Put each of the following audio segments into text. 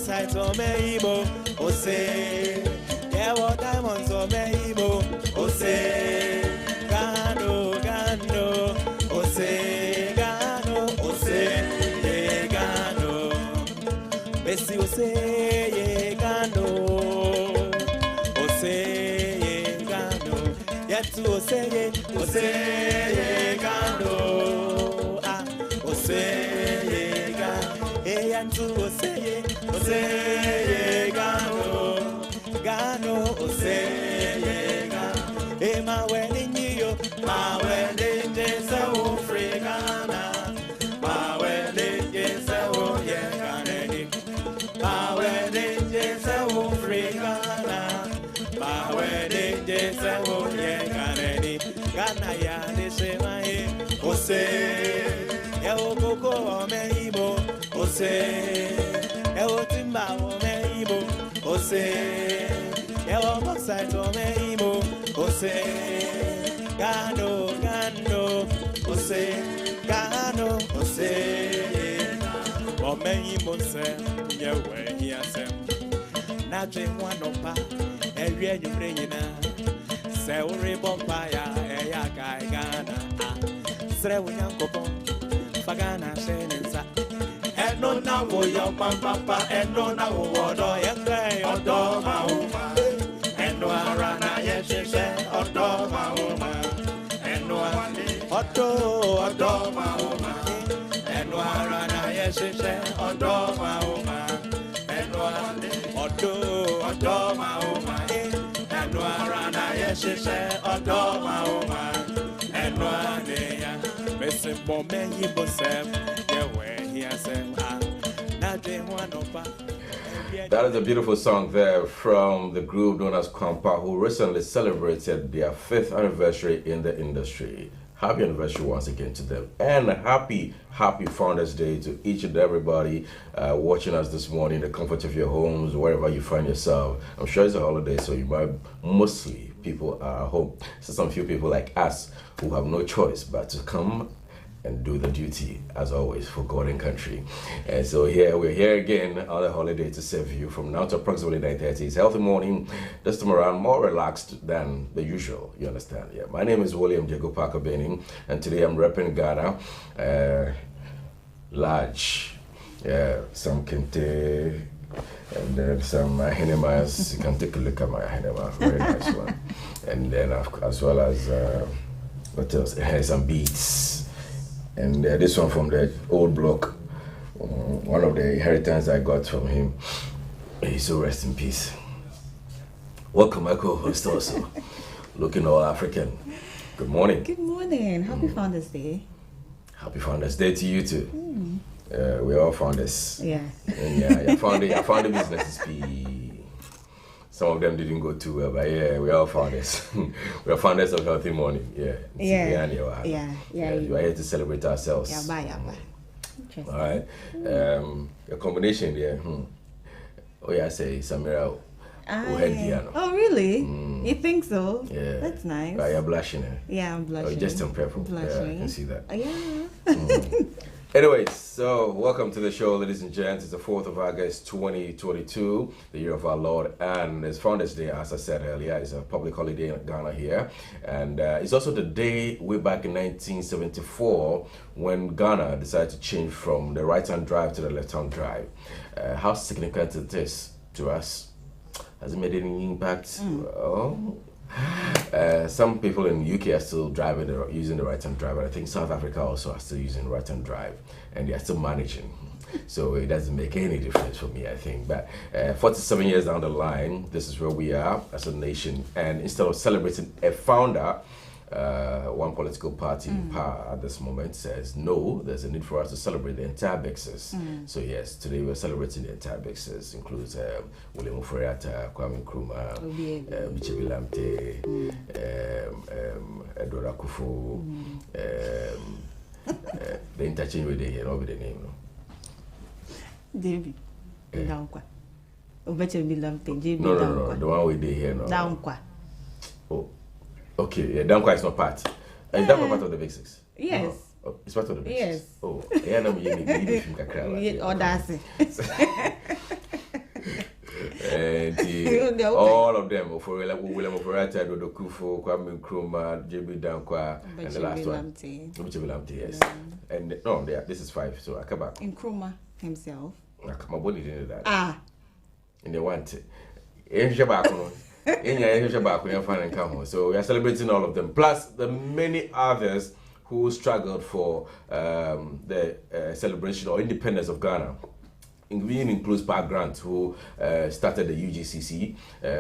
bauxite on me ibo, ose. Yeah, what diamonds on me ibo, ose. Gano, gano, ose, gano, ose, yeah, gano. Messi ose, yeah, gano, ose, yeah, gano. Yatu ose, yeah, gano, ah, ose, yeah, gano. Hey, yatu ose, yeah, gano, gano, ose, yeah, gano. Hey, my wedding. My wedding is a free Ghana. My wedding is a yeah, my wedding is a free Ghana. My wedding is a yeah, Ghana ya de se mai. Ose, ya okoko o me ibo. Ose, ya otimba o me ibo. Ose, ya omoxide o me ibo. Ose. Gano, gano, ose, gano, ose. Omeyi mose, yewe hiase. Naje wanopa, ewie nyumrenyina. Se uri bompa ya, eya kai gana. Sre unyankopon, fagana shenensa. Eno na wo yo papa, eno na wo odo yekre odo mauma. Eno arana yeshe odo mauma. Odo mauma, enwara na yeshe, odo mauma, odo mauma, enwara na yeshe, odo mauma, enwara ya. Bese bombe yibosem, yewe hiasem ah, na de wanopa. That is a beautiful song there from the group known as Kwampa, who recently celebrated their 5th anniversary in the industry. Happy anniversary once again to them, and happy Founders Day to each and everybody watching us this morning in the comfort of your homes, wherever you find yourself. I'm sure it's a holiday, so you might mostly people are home. So some few people like us who have no choice but to come and do the duty, as always, for God and country. And so we're here again on the holiday to serve you from now to approximately 9:30. It's healthy morning, this time around more relaxed than the usual, you understand? Yeah. My name is William Jago Parker Benning, and today I'm repping Ghana, large, some kente, and then some ahenemas. You can take a look at my ahenema, very nice one. And then as well as, what else? It has some beats. And this one from the old block, one of the inheritance I got from him. May so rest in peace. Welcome, my co-host also, looking all African. Good morning. Good morning. Happy Founders Day. Happy Founders Day to you too. We all founders. Yeah. And yeah, I found the business is some of them didn't go too well, but yeah, we all founders. We are founders of Healthy Morning. Yeah. Yeah. You are here to celebrate ourselves. Yeah, bye. All right. A combination there. Oh yeah, I say Samira. Oh really? You think so? Yeah. That's nice. Right, you're blushing. Yeah, I'm blushing. Oh, just on purple. Blushing. Yeah, I can see that. Yeah. Anyways, so welcome to the show, ladies and gents. It's the 4th of August, 2022, the year of our Lord, and it's Founders Day, as I said earlier. It's a public holiday in Ghana here, and it's also the day way back in 1974 when Ghana decided to change from the right-hand drive to the left-hand drive. How significant it is to us? Has it made any impact? Well, some people in the UK are still using the right-hand drive, and I think South Africa also are still using right-hand drive, and they are still managing. So it doesn't make any difference for me, I think. But 47 years down the line, this is where we are as a nation, and instead of celebrating a founder, one political party in power at this moment says, no, there's a need for us to celebrate the entire Bexes. So yes, today we're celebrating the entire Bexes. Includes William Oforiatta, Kwame Nkrumah, Michebi Lamte, Edward Akufo, the interchange with here, not with the name, no? David, Dankwa. Michebi Lamte, No, the one we did here, no. Dankwa. Oh. Okay, yeah, Dankwa is not part. Is Dankwa part of the Basics? Yes. No. Oh, it's part of the Basics? Yes. Oh, yeah, no, you need to Oh, that's it. them, they're all of them. For William Operata, Dodo Kufo, Kwame Nkrumah, JB Dankwa, and the last one. Lamte, yes. And no, this is 5, so I come back. Nkrumah himself. I come up with that. Ah. And they want it. So we are celebrating all of them, plus the many others who struggled for the celebration or independence of Ghana. Even includes Park Grant, who started the UGCC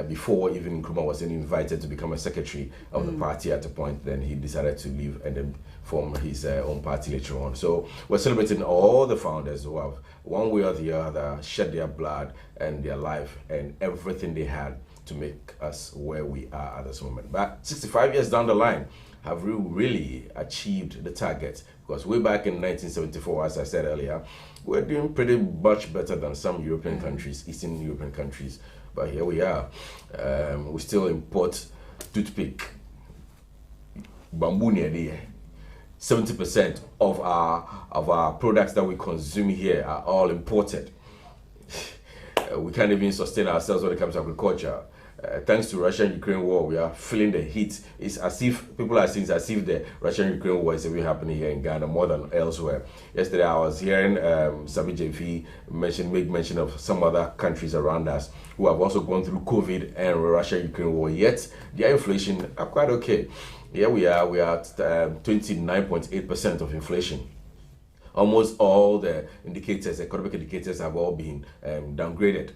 before even Nkrumah was invited to become a secretary of the party at a point. Then he decided to leave and then form his own party later on. So we're celebrating all the founders who have, one way or the other, shed their blood and their life and everything they had to make us where we are at this moment. But 65 years down the line, have we really achieved the target? Because way back in 1974, as I said earlier, we're doing pretty much better than some European countries, Eastern European countries. But here we are. We still import toothpick, bamboo near there. 70% of our products that we consume here are all imported. We can't even sustain ourselves when it comes to agriculture. Thanks to Russia-Ukraine war, we are feeling the heat. It's as if people are saying as if the Russian-Ukraine war is even happening here in Ghana more than elsewhere. Yesterday, I was hearing Hstv make mention of some other countries around us who have also gone through COVID and Russia-Ukraine war. Yet their inflation are quite okay. Here we are at 29.8% of inflation. Almost all the indicators, economic indicators, have all been downgraded,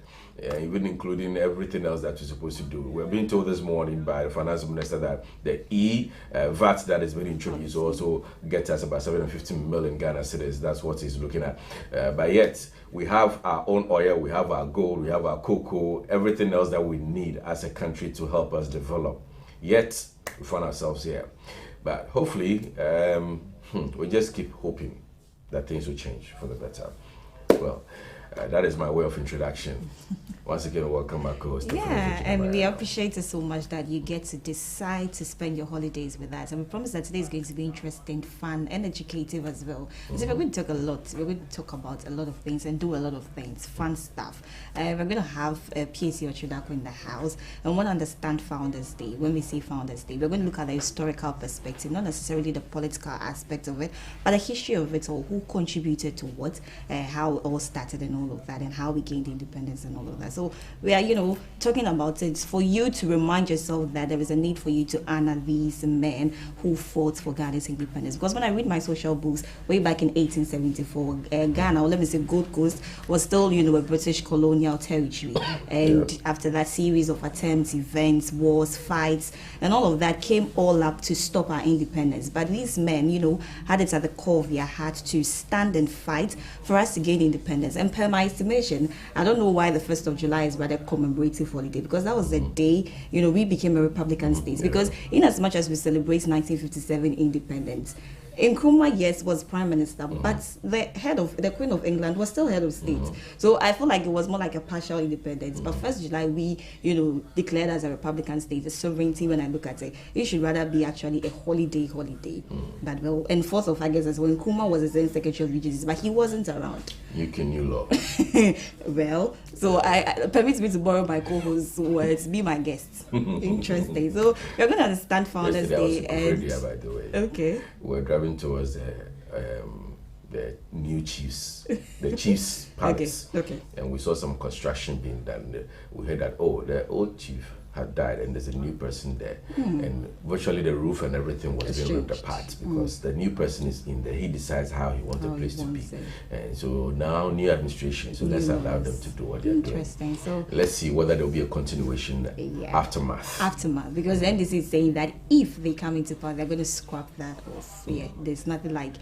even including everything else that we're supposed to do. We're being told this morning by the finance minister that the VAT that has been introduced also gets us about 750 million Ghana cedis. That's what he's looking at. But yet, we have our own oil, we have our gold, we have our cocoa, everything else that we need as a country to help us develop. Yet, we find ourselves here. But hopefully, we just keep hoping that things will change for the better. Well, that is my way of introduction. Once again, welcome my co-host. Yeah, and we appreciate it so much that you get to decide to spend your holidays with us. And we promise that today is going to be interesting, fun, and educative as well. So we're going to talk a lot. We're going to talk about a lot of things and do a lot of things, fun stuff. We're going to have PAC Ochudako in the house. And we want to understand Founders Day. When we say Founders Day, we're going to look at the historical perspective, not necessarily the political aspect of it, but the history of it all, who contributed to what, how it all started and all of that, and how we gained independence and all of that. So we are, talking about it for you to remind yourself that there is a need for you to honor these men who fought for Ghana's independence. Because when I read my social books way back in 1874, Ghana, or let me say Gold Coast, was still, a British colonial territory. And after that series of attempts, events, wars, fights, and all of that came all up to stop our independence. But these men, had it at the core of their heart to stand and fight for us to gain independence. And per my estimation, I don't know why the 1st of July is rather commemorative holiday, because that was the day, we became a Republican state. Because in as much as we celebrate 1957 independence, Nkrumah, yes, was prime minister, but the Queen of England was still head of state. So I feel like it was more like a partial independence. But 1st July, we, declared as a Republican state, the sovereignty, when I look at it, it should rather be actually a holiday. But well, and 4th of August as well, Nkrumah was the same Secretary of UGCC, but he wasn't around. New law. Well, so I permit me to borrow my co-host's words, be my guest. Interesting. So we're going to understand Founders Day. By the way. Okay. We're driving towards the new chiefs, the chiefs palace. Okay. And we saw some construction being done. We heard that, the old chief had died and there's a new person there. And virtually the roof and everything was being ripped apart because the new person is in there. He decides how he wants the place to be. And so now new administration, so let's allow them to do what they're doing. Interesting. So let's see whether there will be a continuation aftermath. Because the NDC is saying that if they come into power, they're going to scrap that off. There's nothing like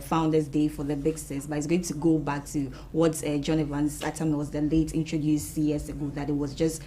Founders Day for the big sis, but it's going to go back to what John Evans Atam was the late introduced years ago, that it was just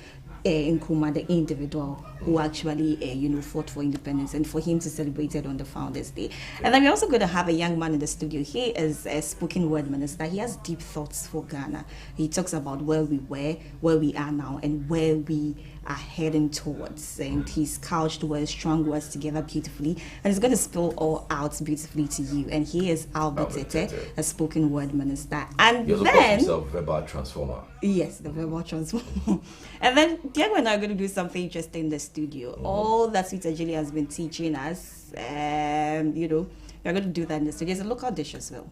Nkrumah, the individual who actually, fought for independence, and for him to celebrate it on the Founders Day. And then we're also going to have a young man in the studio. He is a spoken word minister. He has deep thoughts for Ghana. He talks about where we were, where we are now, and where we are heading towards. And he's couched words, strong words together beautifully, and it's going to spill all out beautifully to you. And he is Albert Tete, a spoken word minister. And he also calls himself verbal transformer. Yes, the verbal transformer. And then Diego and I are going to do something interesting in the studio. All that Sweet Ajili has been teaching us, you know, we're going to do that in the studio. It's a local dish as well.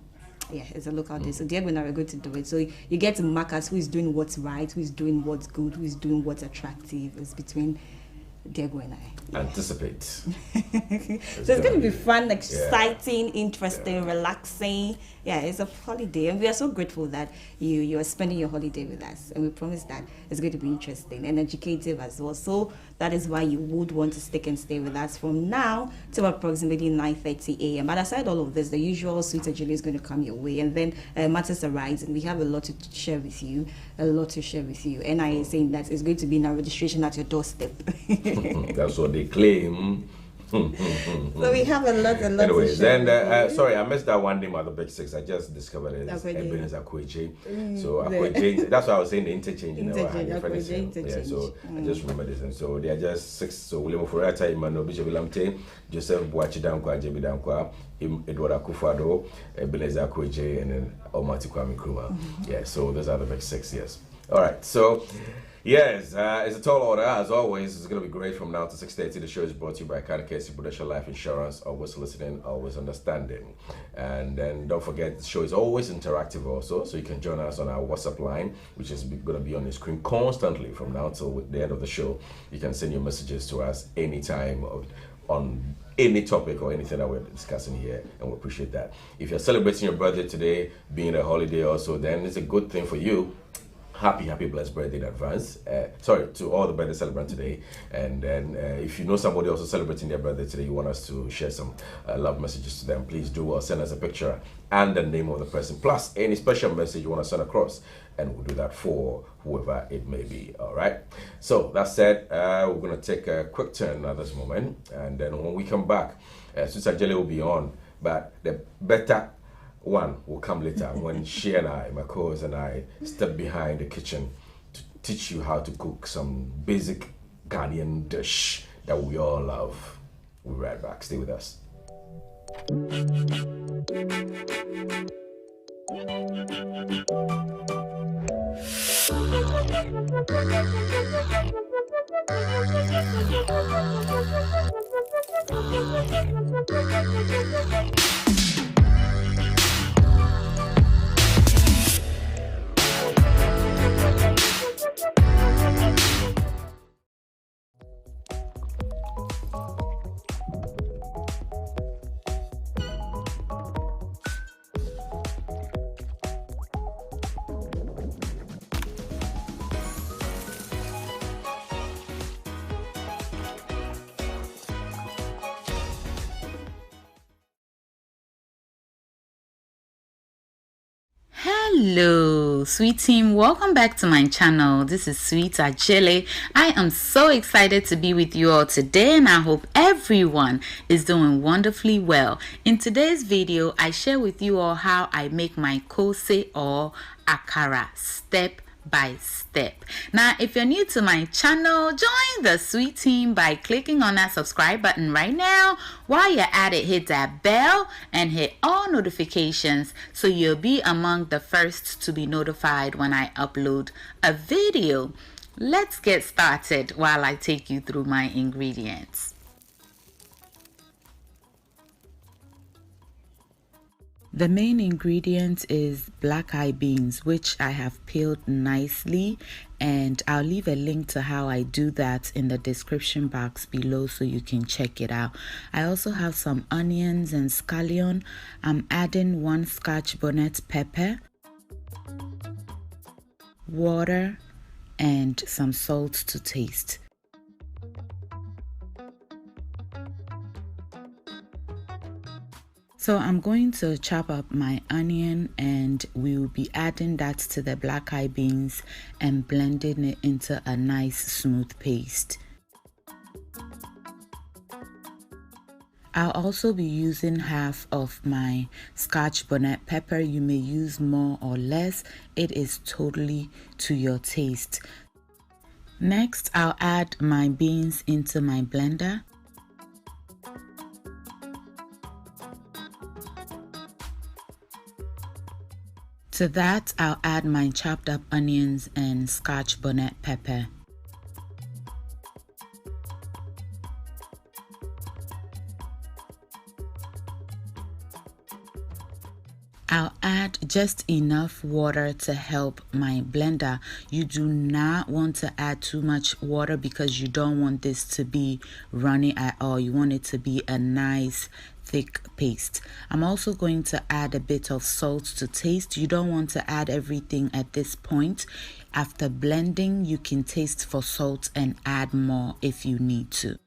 Yeah, it's a local dish. So Diego and I are going to do it. So you get to mark us who is doing what's right, who is doing what's good, who is doing what's attractive. It's between Diego and I. Anticipate. So it's going to be fun, exciting, interesting, relaxing. Yeah, it's a holiday, and we are so grateful that you are spending your holiday with us, and we promise that it's going to be interesting and educative as well. So that is why you would want to stick and stay with us from now to approximately 9:30 a.m. But aside all of this, the usual Sweet Ajili is going to come your way, and then matters arise, and we have a lot to share with you. And I am saying that it's going to be in our registration at your doorstep. That's what they claim. So we have a lot Anyways, to share. and sorry, I missed that one name at the Big Six. I just discovered it. It's Ebenezer Akweje. So Akweje, that's why I was saying the interchange. Yeah, so I just remember this. And so they are just 6. So William Furata, Emmanuel Bishop Lamte, Joseph Boachidankwa, Jebi Dankwa, Edward Akufado, Ebenezer Akweje, and then Almighty Kwame Nkrumah. Yeah, so those are the Big 6, yes. All right, so yes, it's a tall order. As always, it's going to be great from now to 6:30. The show is brought to you by Kadakesi Prudential Life Insurance. Always listening, always understanding. And then don't forget, the show is always interactive also. So you can join us on our WhatsApp line, which is going to be on the screen constantly from now till the end of the show. You can send your messages to us anytime on any topic or anything that we're discussing here, and we appreciate that. If you're celebrating your birthday today, being a holiday also, then it's a good thing for you. Happy blessed birthday in advance. Sorry to all the birthday celebrants today. And then if you know somebody also celebrating their birthday today, you want us to share some love messages to them, please do, or send us a picture and the name of the person, plus any special message you want to send across, and we'll do that for whoever it may be. All right, so that said, we're going to take a quick turn at this moment, and then when we come back, Sister Jelly will be on, but the better one will come later when she and I, my co-host and I, step behind the kitchen to teach you how to cook some basic Ghanaian dish that we all love. We'll be right back. Stay with us. Hello sweet team, welcome back to my channel. This is Sweet Ajele. I am so excited to be with you all today, and I hope everyone is doing wonderfully well. In today's video, I share with you all how I make my kose or akara step by step. Now, if you're new to my channel, join the sweet team by clicking on that subscribe button right now. While you're at it, hit that bell and hit all notifications so you'll be among the first to be notified when I upload a video. Let's get started while I take you through my ingredients. The main ingredient is black eye beans, which I have peeled nicely, and I'll leave a link to how I do that in the description box below so you can check it out. I also have some onions and scallion. I'm adding 1 Scotch bonnet pepper, water, and some salt to taste. So I'm going to chop up my onion, and we will be adding that to the black eye beans and blending it into a nice smooth paste. I'll also be using half of my Scotch bonnet pepper. You may use more or less. It is totally to your taste. Next, I'll add my beans into my blender. To that, I'll add my chopped up onions and scotch bonnet pepper. I'll add just enough water to help my blender. You do not want to add too much water because you don't want this to be runny at all. You want it to be a nice thick paste. I'm also going to add a bit of salt to taste. You don't want to add everything at this point. After blending, you can taste for salt and add more if you need to.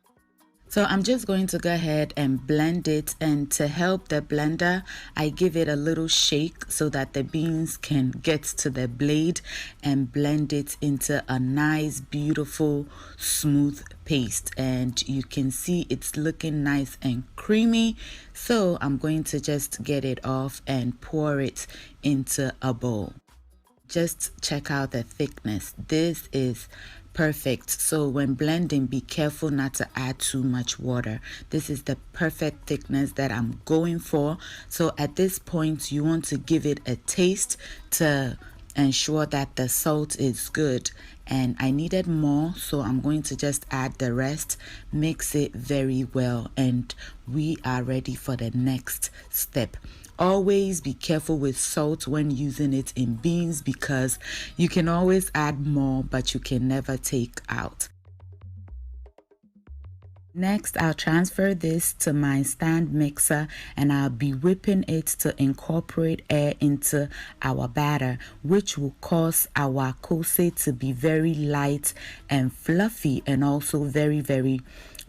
So I'm just going to go ahead and blend it, and to help the blender, I give it a little shake so that the beans can get to the blade and blend it into a nice, beautiful, smooth paste. And you can see it's looking nice and creamy. So I'm going to just get it off and pour it into a bowl. Just check out the thickness. This is perfect. So when blending, be careful not to add too much water. This is the perfect thickness that I'm going for. So at this point, you want to give it a taste to ensure that the salt is good. And I needed more, so I'm going to just add the rest, mix it very well, and we are ready for the next step. Always be careful with salt when using it in beans because you can always add more, but you can never take out. Next, I'll transfer this to my stand mixer and I'll be whipping it to incorporate air into our batter, which will cause our kose to be very light and fluffy and also very, very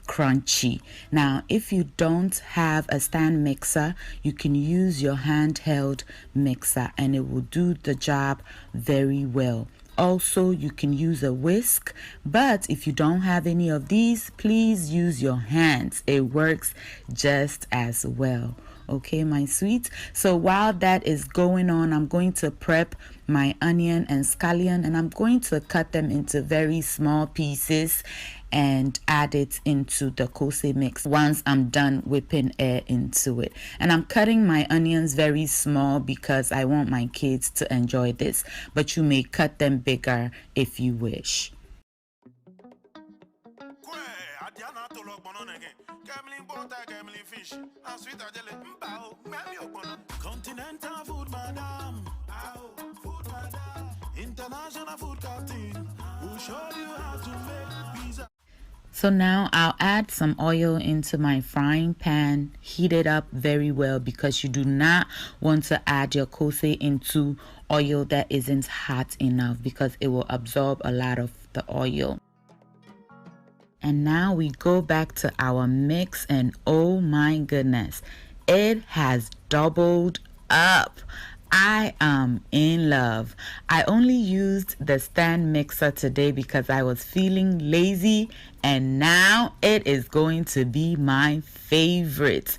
crunchy. Now, if you don't have a stand mixer, you can use your handheld mixer and it will do the job very well. Also, you can use a whisk, but if you don't have any of these, please use your hands. It works just as well. Okay, my sweets. So while that is going on, I'm going to prep my onion and scallion and I'm going to cut them into very small pieces and add it into the kose mix once I'm done whipping air into it. And I'm cutting my onions very small because I want my kids to enjoy this, but you may cut them bigger if you wish. Continental food, madam. International food captain. We'll show you how to make pizza. So now I'll add some oil into my frying pan, heat it up very well because you do not want to add your kose into oil that isn't hot enough because it will absorb a lot of the oil. And now we go back to our mix and oh my goodness, it has doubled up. I am in love. I only used the stand mixer today because I was feeling lazy and now it is going to be my favorite.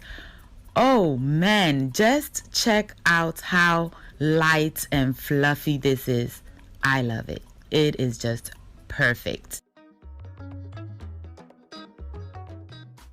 Oh man, just check out how light and fluffy this is. I love it. It is just perfect.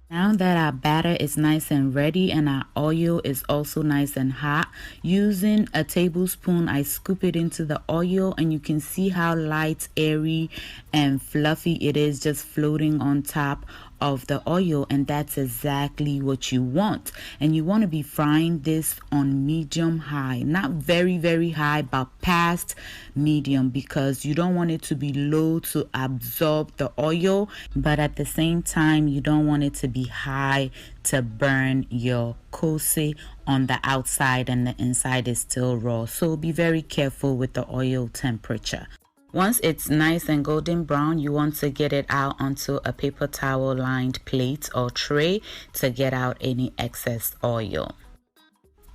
Now that our batter is nice and ready and our oil is also nice and hot, using a tablespoon, I scoop it into the oil and you can see how light, airy, and fluffy it is just floating on top of the oil, and that's exactly what you want. And you want to be frying this on medium high, not very, very high, but past medium because you don't want it to be low to absorb the oil, but at the same time you don't want it to be high to burn your kose on the outside and the inside is still raw. So be very careful with the oil temperature. Once it's nice and golden brown, you want to get it out onto a paper towel lined plate or tray to get out any excess oil.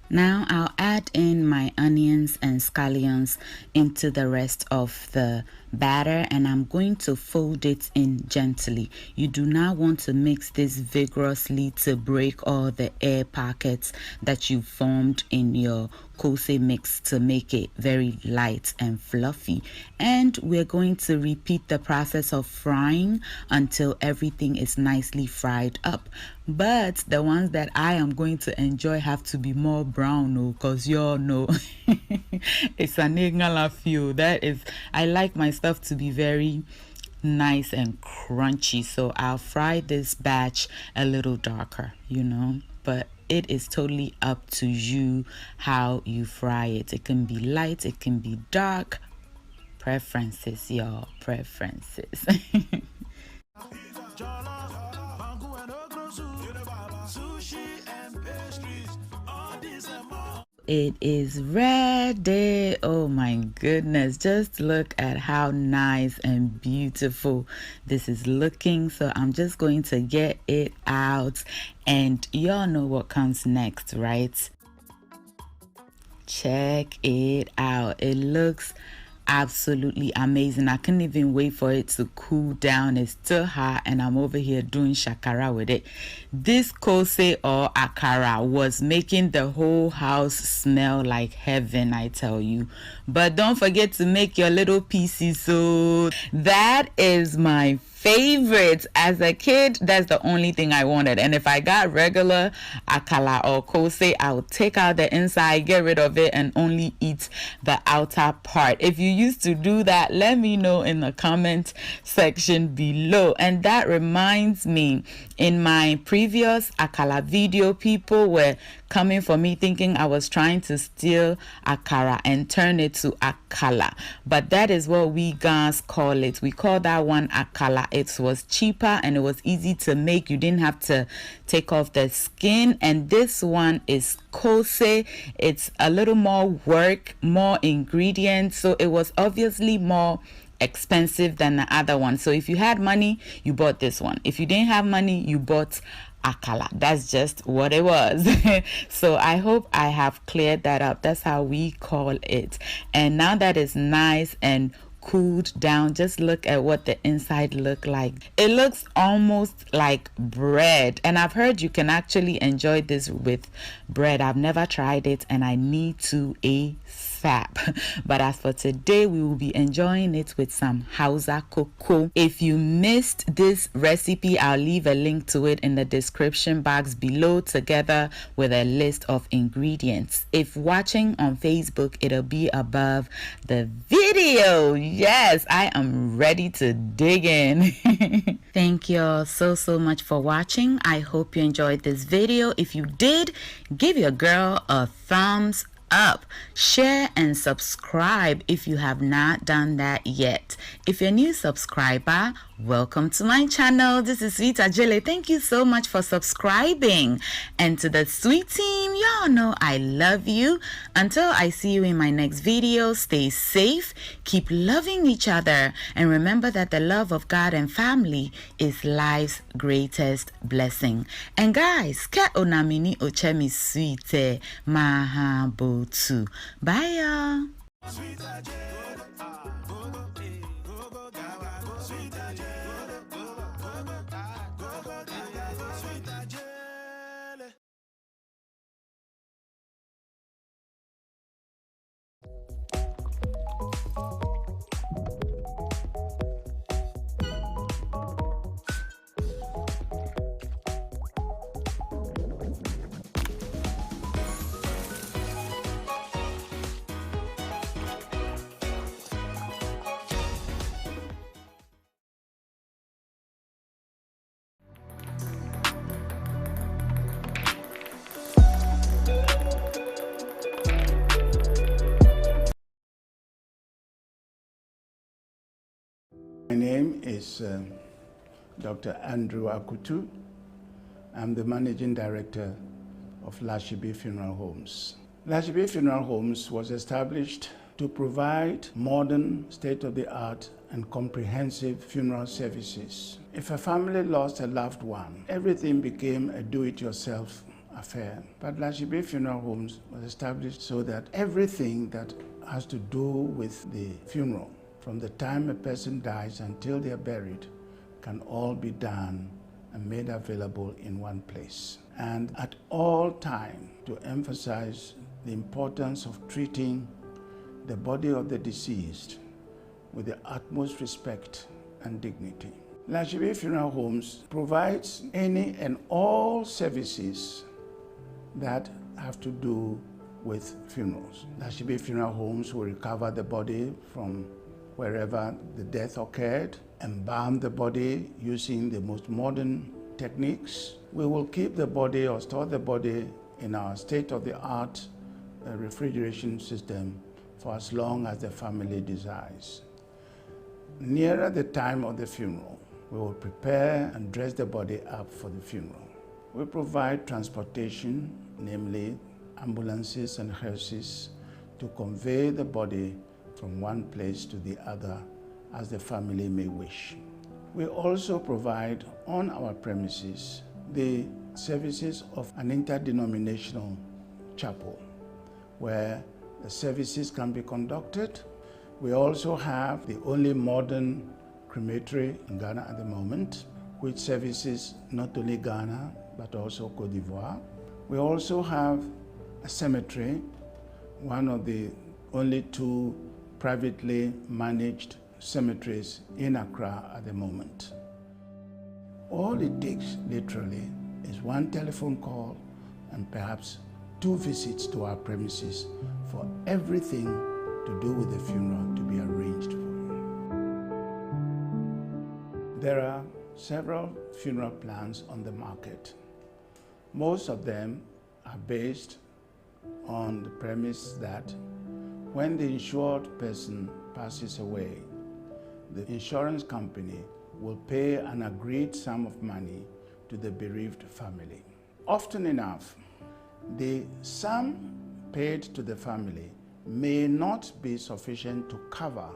Now I'll add in my onions and scallions into the rest of the batter, and I'm going to fold it in gently. You do not want to mix this vigorously to break all the air pockets that you formed in your kose mix to make it very light and fluffy. And we're going to repeat the process of frying until everything is nicely fried up. But the ones that I am going to enjoy have to be more brown, because you all know it's an igala feel. That is, I like my stuff to be very nice and crunchy, so I'll fry this batch a little darker, but it is totally up to you how you fry it. It can be light, it can be dark. Preferences, y'all, preferences. It is ready. Oh my goodness, just look at how nice and beautiful this is looking. So I'm just going to get it out, and y'all know what comes next, right? Check it out. It looks absolutely amazing. I couldn't even wait for it to cool down. It's still hot, and I'm over here doing shakara with it. This kose or akara was making the whole house smell like heaven, I tell you. But don't forget to make your little pieces. So that is my favorite. As a kid, that's the only thing I wanted. And if I got regular akala or kose, I would take out the inside, get rid of it, and only eat the outer part. If you used to do that, let me know in the comment section below. And that reminds me, in my previous akala video, people were coming for me thinking I was trying to steal akara and turn it to akala, but that is what we guys call it. We call that one akala. It was cheaper and it was easy to make. You didn't have to take off the skin. And this one is kose. It's a little more work, more ingredients, so it was obviously more expensive than the other one. So if you had money, you bought this one. If you didn't have money, you bought akala. That's just what it was. So I hope I have cleared that up. That's how we call it. And now that it's nice and cooled down, just look at what the inside look like. It looks almost like bread, and I've heard you can actually enjoy this with bread. I've never tried it, and I need to ASAP. But as for today, we will be enjoying it with some Hausa cocoa. If you missed this recipe, I'll leave a link to it in the description box below, together with a list of ingredients. If watching on Facebook, it'll be above the video. Yes, I am ready to dig in. Thank you all so much for watching. I hope you enjoyed this video. If you did, give your girl a thumbs up, share and subscribe if you have not done that yet. If you're a new subscriber, welcome to my channel. This is Sweet Ajele. Thank you so much for subscribing. And to the sweet team, y'all know I love you. Until I see you in my next video, stay safe, keep loving each other, and remember that the love of God and family is life's greatest blessing. And guys, ke onamini ochemi sweet mahabo too. Bye y'all. My name is Dr. Andrew Akutu. I'm the Managing Director of Hstv Funeral Homes. Hstv Funeral Homes was established to provide modern, state-of-the-art and comprehensive funeral services. If a family lost a loved one, everything became a do-it-yourself affair. But Hstv Funeral Homes was established so that everything that has to do with the funeral from the time a person dies until they are buried can all be done and made available in one place. And at all times, to emphasize the importance of treating the body of the deceased with the utmost respect and dignity. Hstv Funeral Homes provides any and all services that have to do with funerals. Hstv Funeral Homes will recover the body from wherever the death occurred, embalm the body using the most modern techniques. We will keep the body or store the body in our state-of-the-art refrigeration system for as long as the family desires. Nearer the time of the funeral, we will prepare and dress the body up for the funeral. We provide transportation, namely ambulances and hearses, to convey the body from one place to the other as the family may wish. We also provide on our premises the services of an interdenominational chapel where the services can be conducted. We also have the only modern crematory in Ghana at the moment, which services not only Ghana but also Côte d'Ivoire. We also have a cemetery, one of the only two privately managed cemeteries in Accra at the moment. All it takes, literally, is one telephone call and perhaps 2 visits to our premises for everything to do with the funeral to be arranged for. There are several funeral plans on the market. Most of them are based on the premise that when the insured person passes away, the insurance company will pay an agreed sum of money to the bereaved family. Often enough, the sum paid to the family may not be sufficient to cover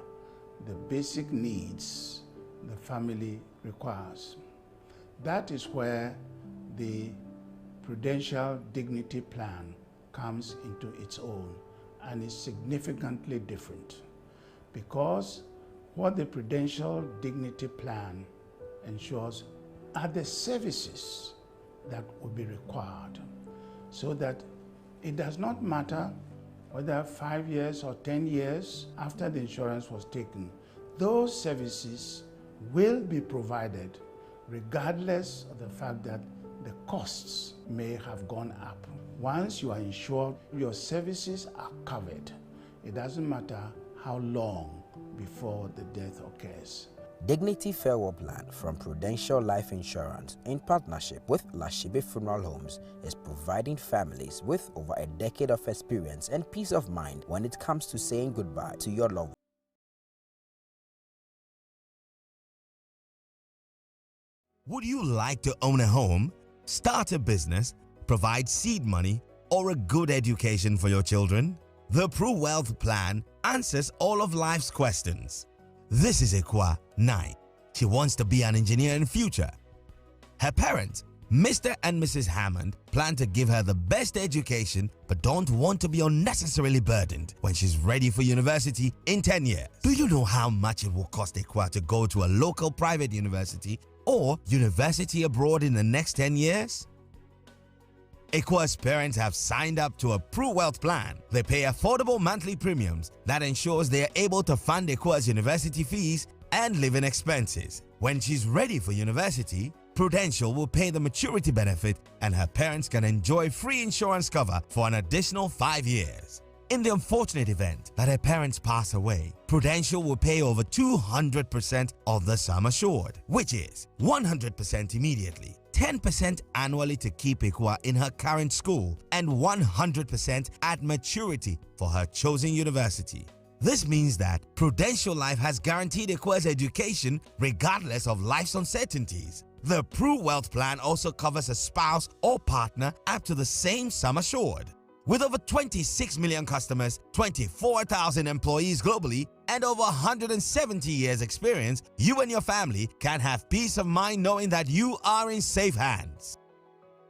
the basic needs the family requires. That is where the Prudential Dignity Plan comes into its own and is significantly different, because what the Prudential Dignity Plan ensures are the services that will be required, so that it does not matter whether 5 years or 10 years after the insurance was taken, those services will be provided regardless of the fact that the costs may have gone up. Once you are insured, your services are covered. It doesn't matter how long before the death occurs. Dignity Farewell Plan from Prudential Life Insurance, in partnership with Hstv Funeral Homes, is providing families with over a decade of experience and peace of mind when it comes to saying goodbye to your loved one. Would you like to own a home, start a business, provide seed money, or a good education for your children? The Pro Wealth Plan answers all of life's questions. This is Ekwa 9. She wants to be an engineer in future. Her parents, Mr. and Mrs. Hammond, plan to give her the best education but don't want to be unnecessarily burdened when she's ready for university in 10 years. Do you know how much it will cost Ekwa to go to a local private university or university abroad in the next 10 years? Ekwa's parents have signed up to a Pro Wealth Plan. They pay affordable monthly premiums that ensures they are able to fund Ekwa's university fees and living expenses. When she's ready for university, Prudential will pay the maturity benefit and her parents can enjoy free insurance cover for an additional 5 years. In the unfortunate event that her parents pass away, Prudential will pay over 200% of the sum assured, which is 100% immediately, 10% annually to keep Ekwa in her current school, and 100% at maturity for her chosen university. This means that Prudential Life has guaranteed Ekwa's education regardless of life's uncertainties. The Pro Wealth Plan also covers a spouse or partner up to the same sum assured. With over 26 million customers, 24,000 employees globally, and over 170 years experience, you and your family can have peace of mind knowing that you are in safe hands.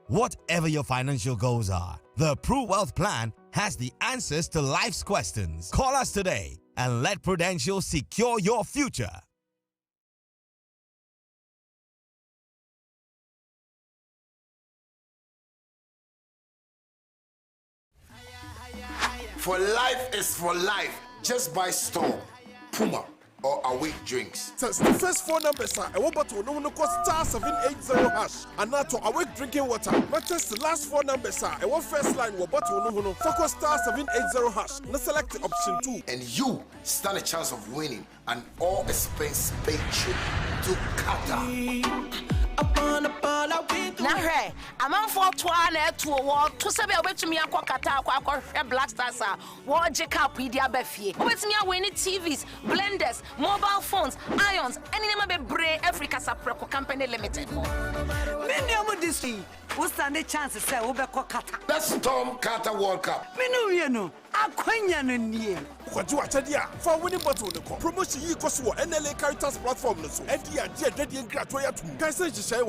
Whatever your financial goals are, the Pro Wealth Plan has the answers to life's questions. Call us today and let Prudential secure your future. For life is for life. Just buy Storm, Puma, or Awake drinks. Since the first 4 numbers are, I want to know cost *780 hash. And now to Awake drinking water. But test the last 4 numbers are, I want first line will but no focus *780 hash. Now select option 2. And you stand a chance of winning an all-expense paid trip to Qatar. Now, hey, I'm on for 2 to a wall to say, wait to me, I Qatar, Black Stars, war jack up with your Beffy. Wait me, I win TVs, blenders, mobile phones, irons, and in my Bray Africa Saproco Company Limited. Many of this thing, what's the chance to say, Qatar? That's Storm Qatar World Cup. Menu, you know, I'm quite near. What you are for winning bottle the promotion you cost NLA Caritas platform. So, FDR, Ready and Gratuity. Can I say, just say,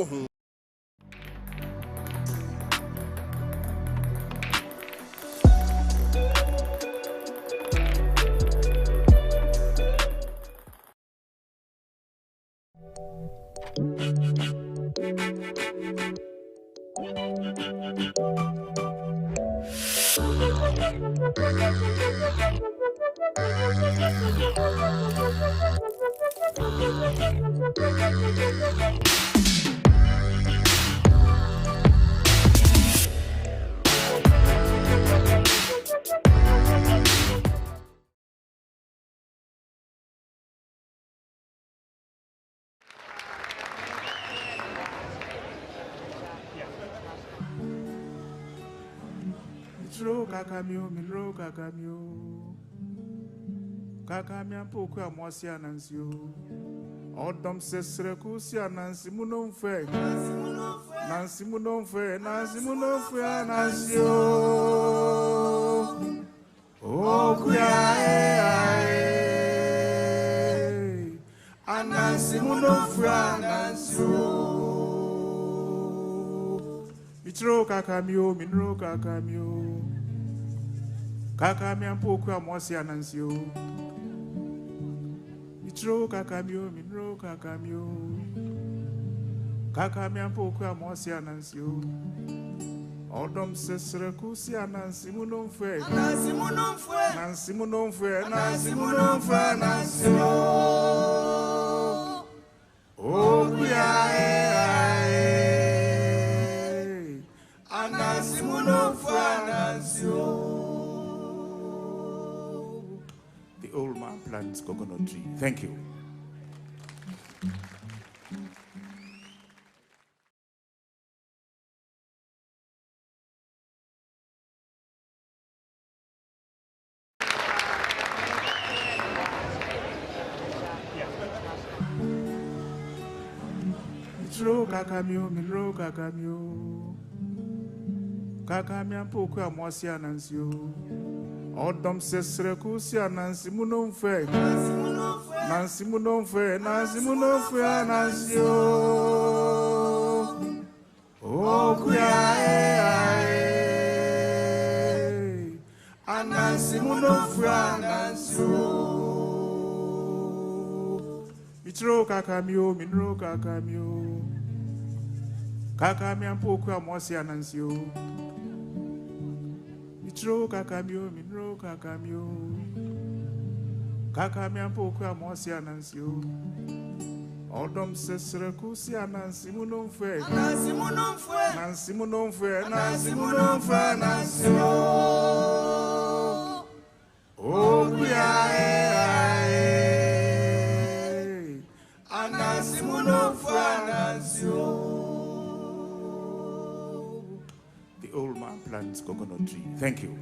Kakamio poku amosi anansio odom sesre kusi anansi munonfe nansi munonfe anansio okuya anansi munonfe anansio mitro kakamio minro kakamio kakamia poku amosi anansio mitro kakamio minro kakamio kakamia poku amosi anansio odom sesre kusi anansi munonfe anansio okuya anansi munonfe anansio. The old man plants coconut tree. Thank you. Mitro kakamio, minro kakamio, kakamia poku amosi anansio. Odom sesre kusi anansi munonfe anansio okuya anansi munonfe anansio mitro kakamio minro kakamio kakamia poku amosi anansio mitro kakamio minro kakamio kakamia poku amosi anansio odom sesre kusi anansi munonfe anansio okuya anansi munonfe anansio. The old man plants coconut tree. Thank you.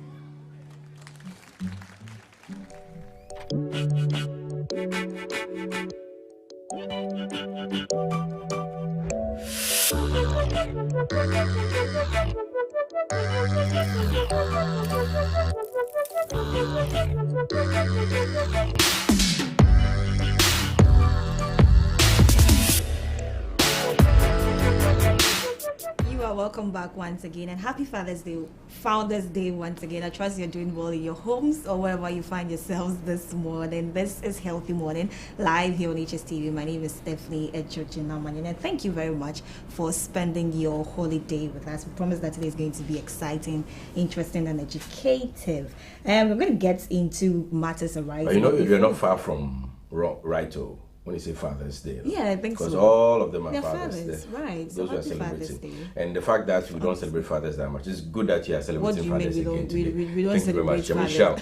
You are welcome welcome back once again, and happy Father's Day, Founders Day once again. I trust you're doing well in your homes or wherever you find yourselves this morning. This is Healthy Morning, live here on Hstv. My name is Stephanie Ejojinamanyan, and thank you very much for spending your holiday with us. We promise that today is going to be exciting, interesting, and educative. And we're going to get into matters arising. But you know, you're not far from right, when you say Father's Day. Yeah, I think so. Because all of them are They're Father's fathers, Day. right. Those So are happy Father's Day. celebrating. And the fact that we don't celebrate Fathers that much, it's good that you are What do celebrating you Fathers mean again today. we don't Thank you very much. celebrate Michelle,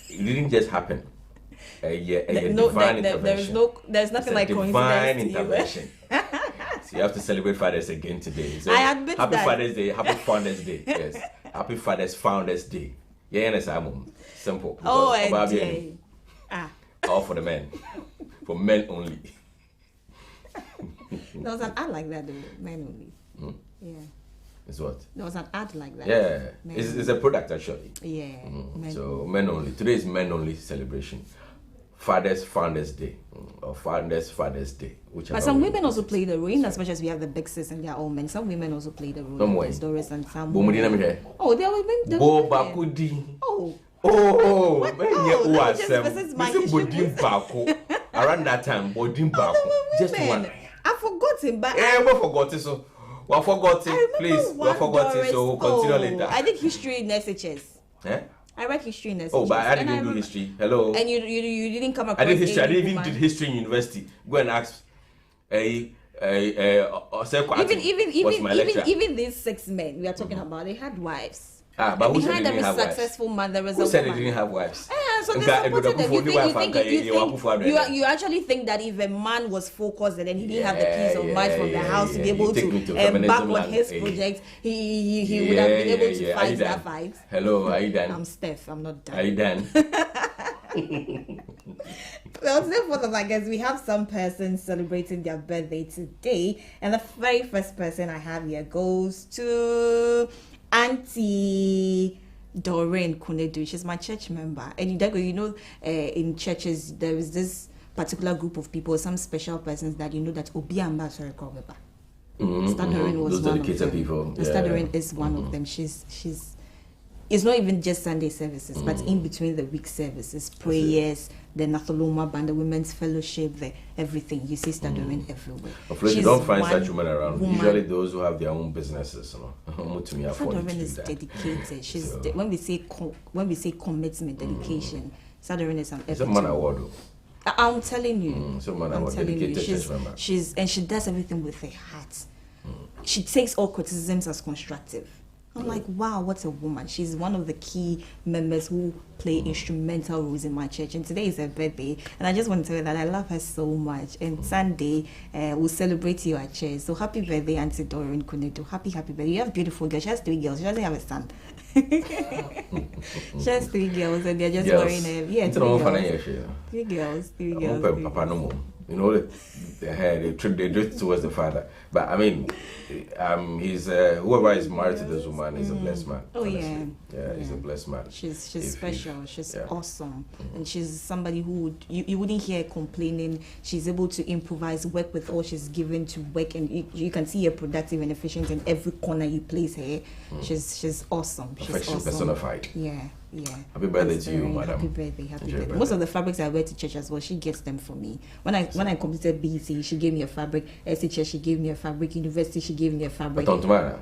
it didn't just happen. There's nothing like divine coincidence. intervention. So you have to celebrate Fathers again today. So I admit happy that. Father's Day, happy Founders Day. Yes. Happy Founders Day. Yeah, and simple. Oh, Because and all for the men. For men only. There was an ad like that, though. Men only. Yeah. It's what? There was an ad like that. Yeah. Men It's a product actually. Yeah. So men only. Today is men only celebration. Founders Day. Or Father's Day. But some women also play the role, in as much as we have the big sis and they're all men. Some women also play the role. Some way. Doris and some. Oh, there are women. Bo Bakudi. Oh. Oh, around that time, Bodin Bako. Just one. I forgot him, but we forgot it. So we forgot it. Please, we forgot it. So we'll continue later. I did history in SHS. Eh? I read history in SHS. Oh, but I didn't do history. Hello. And you didn't come across. I did history. I didn't even do history in university. Go and ask. Even these 6 men we are talking about, they had wives. But who said behind they every didn't have successful wives? man there is Who a said woman. they didn't have wives? So they supported them. You actually think that if a man was focused and then he didn't have the peace of mind from the house to be able to embark on his project, he would have been able to fight that fight. Hello, are you done? I'm Steph. I'm not done. Are you done? Well, today, for them, I guess we have some persons celebrating their birthday today, and the very first person I have here goes to Auntie Doreen Kunedu. She's my church member, and in churches there is this particular group of people, some special persons that that Obiamba sorry call me back. Doreen was those one dedicated of them. people. Doreen is one of them. She's it's not even just Sunday services, but in between the week services, prayers, the Natholoma Band, the Women's Fellowship, everything. You see Sister Doreen everywhere. Of course, you don't find such women around. Usually those who have their own businesses. Sister Doreen is dedicated. She's when we say commitment, dedication, Sister Doreen is an it's a man award. I'm telling you. I'm telling you. She does everything with her heart. She takes all criticisms as constructive. I'm like, wow, what a woman. She's one of the key members who play instrumental roles in my church. And today is her birthday. And I just want to tell you that I love her so much. And Sunday, we'll celebrate you at church. So happy birthday, Auntie Doreen Kunedu. Happy birthday. You have beautiful girls. She has 3 girls. She doesn't have a son. She has 3 girls and they're just wearing her. Yeah, 3 girls. 3 girls. You know, they drift towards the father. But I mean, he's whoever is married to this woman is a blessed man. Oh honestly. Yeah, he's a blessed man. She's special. She's awesome, and she's somebody who you wouldn't hear complaining. She's able to improvise, work with all she's given to work, and you can see her productive and efficient in every corner you place her. She's awesome. She's awesome. Personified. Yeah. Happy birthday to you, madam. Happy birthday. Most of the fabrics I wear to church as well, she gets them for me. When I completed BC, she gave me a fabric. SHS, she gave me a fabric. University, she gave me a fabric.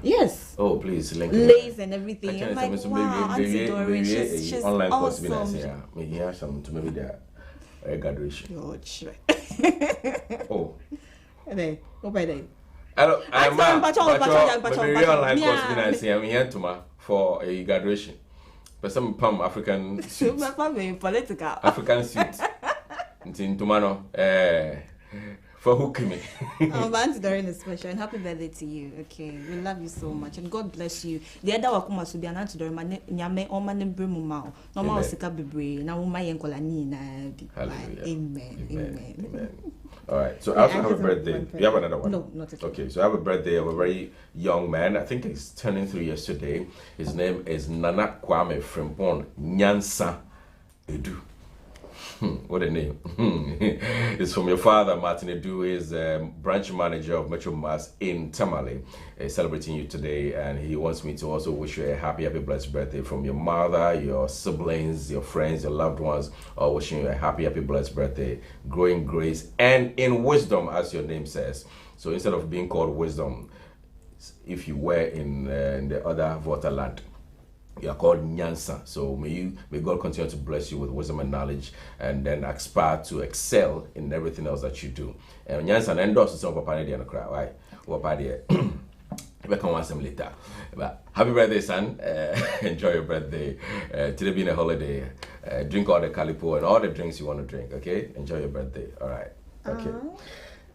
Yes. Oh, please. Lace and everything. I'm like, wow, Auntie Doreen, she's online awesome. Maybe have some to maybe their graduation. Oh. Hey, go by there. I'm online course. I'm here for a graduation. But some Pam African suit. Political. African suit. In Tumano. For hooking me. Auntie Doreen is special, and happy birthday to you. Okay, we love you so much, and God bless you. The other wakuma so be an Auntie Doreen. Nyame oma ne bremu mao. Normal osika bebre. Na uma yenkola ni na bi. Amen. All right. So I also have a birthday. You have another one? No, not at all. Okay. So I have a birthday of a very young man. I think he's turning 3 years today. His name is Nana Kwame Frimpong Nyansa Edu. What a name. It's from your father, Martin Edu, is branch manager of Metro Mass in Tamale, celebrating you today. And he wants me to also wish you a happy blessed birthday from your mother, your siblings, your friends, your loved ones, all wishing you a happy blessed birthday, growing grace and in wisdom, as your name says. So instead of being called wisdom, if you were in the other waterland, you are called Nyansa. So may God continue to bless you with wisdom and knowledge, and then aspire to excel in everything else that you do. And Nyansa and endorse some papa and cry, right? Papa there. We can want some later. But happy birthday, son. Enjoy your birthday. Today being a holiday, drink all the calipo and all the drinks you want to drink. Okay? Enjoy your birthday. All right. Okay.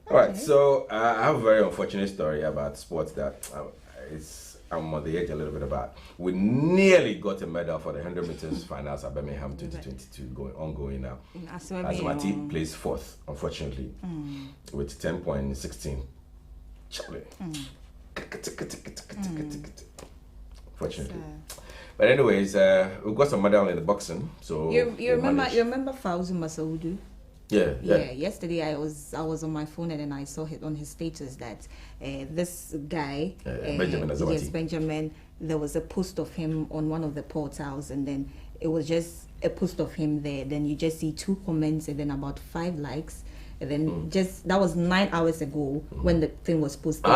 All right. So I have a very unfortunate story about sports that I'm on the edge a little bit about. We nearly got a medal for the 100 meters finals at Birmingham 2022 ongoing now. Asomati placed fourth, unfortunately, with 10.16. Fortunately. But anyways, we got some medal in the boxing. So you remember Fauzi Masaudu? Yeah. Yesterday I was on my phone and then I saw it on his status that this guy, Benjamin Azawati. Yes, Benjamin. There was a post of him on one of the portals, and then it was just a post of him there. Then you just see 2 comments and then about 5 likes. And then just that was 9 hours ago when the thing was posted.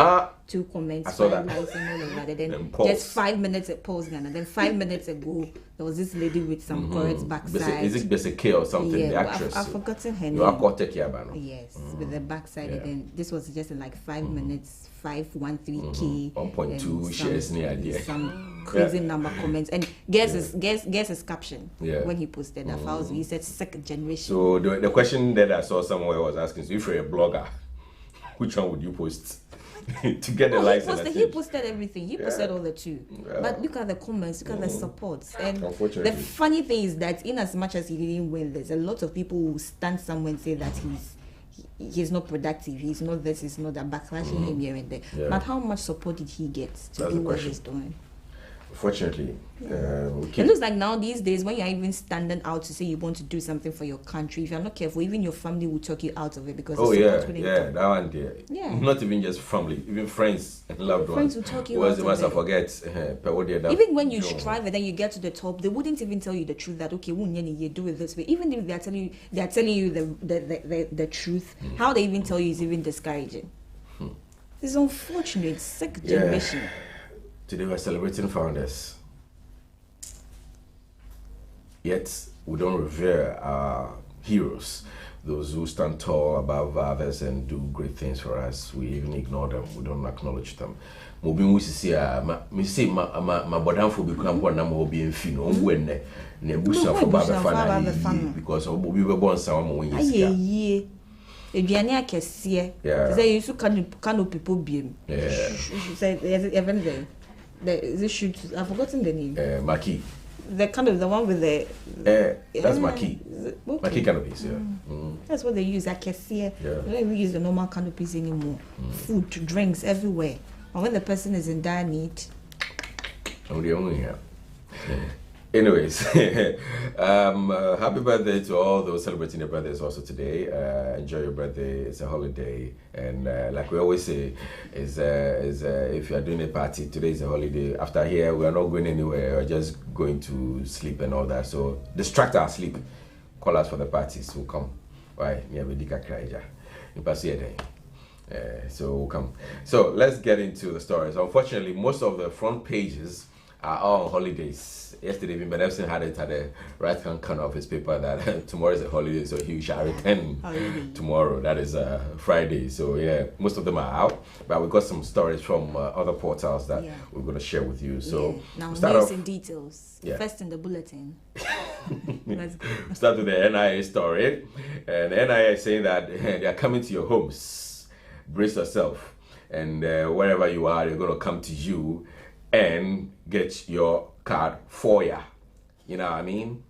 2 comments, 5 likes, and all of that. And then just 5 minutes at post, and then 5 minutes ago there was this lady with some correct backside. Is it Beseke or something? Yeah, the actress. I've forgotten her name. You are caught here, man. Yes, with the backside. And then this was just in like 5 minutes, 513K. 1.2 shares near idea. Some crazy number comments, and guess his caption when he posted that files. He said second generation. So the question that I saw somewhere was asking, so if you're a blogger, which one would you post to get the likes? He posted everything. He posted all the 2. But look at the comments, look at the supports. And the funny thing is that in as much as he didn't win, there's a lot of people who stand somewhere and say that he's not productive, he's not this, he's not that, backlashing him here and there. But how much support did he get to do what he's doing? Fortunately, it looks like now these days when you're even standing out to say you want to do something for your country, if you're not careful, even your family will talk you out of it because that one there. Not even just family, even friends and loved ones. Friends will talk you out of it. Forget. Even when you strive and then you get to the top, they wouldn't even tell you the truth that you do it this way. Even if they're telling you the truth, how they even tell you is even discouraging. It's unfortunate. Second generation. Today we're celebrating founders. Yet we don't revere our heroes, those who stand tall above others and do great things for us. We even ignore them. We don't acknowledge them. Mobin we see me say my bodam for become one number will be in fino when ne busa for baba fan because obi be born some when you Eduane akese say you so can people be say even the shoot, I've forgotten the name. Maki. The kind of the one with the that's Maki. Maki canopies, That's what they use. They don't even use the normal canopies anymore. Food, drinks everywhere. And when the person is in dire need. Anyways, happy birthday to all those celebrating their birthdays also today. Enjoy your birthday. It's a holiday, and like we always say, is if you are doing a party, today is a holiday. After here, we are not going anywhere. We're just going to sleep and all that. So distract our sleep. Call us for the parties. We'll come. Why? So we'll come. So let's get into the stories. Unfortunately, most of the front pages are all on holidays. Yesterday, Vin Benefson had it at the right-hand corner of his paper that tomorrow is a holiday, so he shall return tomorrow. That is Friday. So yeah, most of them are out, but we got some stories from other portals that we're going to share with you. So now news and details. First in the bulletin. Let's go. Start with the NIA story, and the NIA is saying that they are coming to your homes. Brace yourself, and wherever you are, they're going to come to you and get your card for ya. You know what I mean?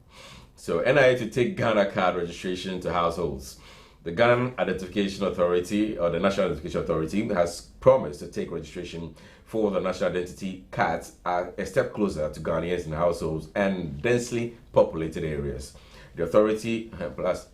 So NIA to take Ghana card registration to households. The Ghana Identification Authority, or the National Identification Authority, has promised to take registration for the national identity cards a step closer to Ghanaians in households and densely populated areas. The authority plus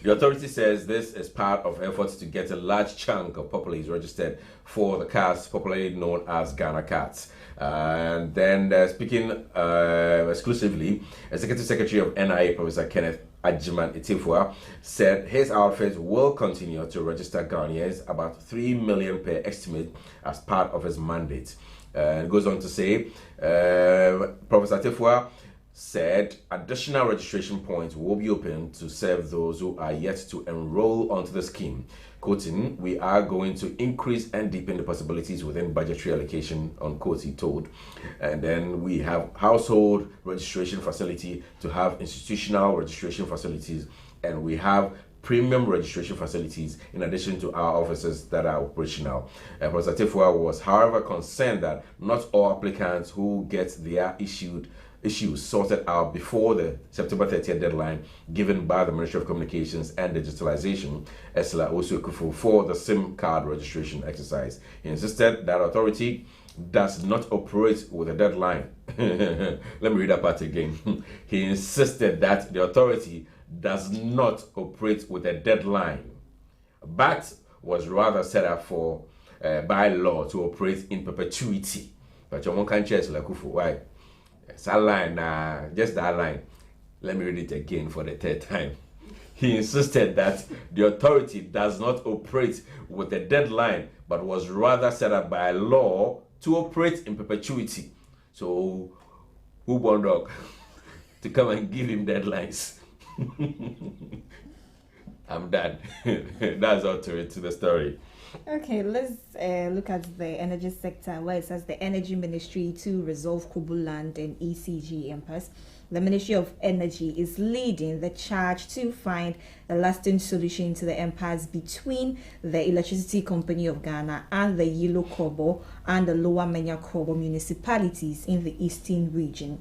the authority says this is part of efforts to get a large chunk of populace registered for the cards popularly known as Ghana cards. And then speaking exclusively, Executive Secretary of NIA, Professor Kenneth Ajiman Itifua, said his office will continue to register Ghanaians, about 3 million per estimate, as part of his mandate. And it goes on to say, Professor Itifua said additional registration points will be open to serve those who are yet to enroll onto the scheme. Quoting, "We are going to increase and deepen the possibilities within budgetary allocation," unquote, he told. And then we have household registration facility to have institutional registration facilities, and we have premium registration facilities in addition to our offices that are operational. Professor Tifua was, however, concerned that not all applicants who get their issues sorted out before the September 30th deadline given by the Ministry of Communications and Digitalization, Esla Osuekufu, for the SIM card registration exercise. He insisted that authority does not operate with a deadline. Let me read that part again. He insisted that the authority does not operate with a deadline, but was rather set up for by law to operate in perpetuity. But you can't change why? It's a line, just that line. Let me read it again for the third time. He insisted that the authority does not operate with a deadline, but was rather set up by law to operate in perpetuity. So, who want dog to come and give him deadlines? I'm done. That's all to it to the story. Okay, let's look at the energy sector, where it says the Energy Ministry to resolve Kubuland and ECG impasse. The Ministry of Energy is leading the charge to find a lasting solution to the impasse between the Electricity Company of Ghana and the Yilo Kobo and the Lower Menya Kobo municipalities in the eastern region.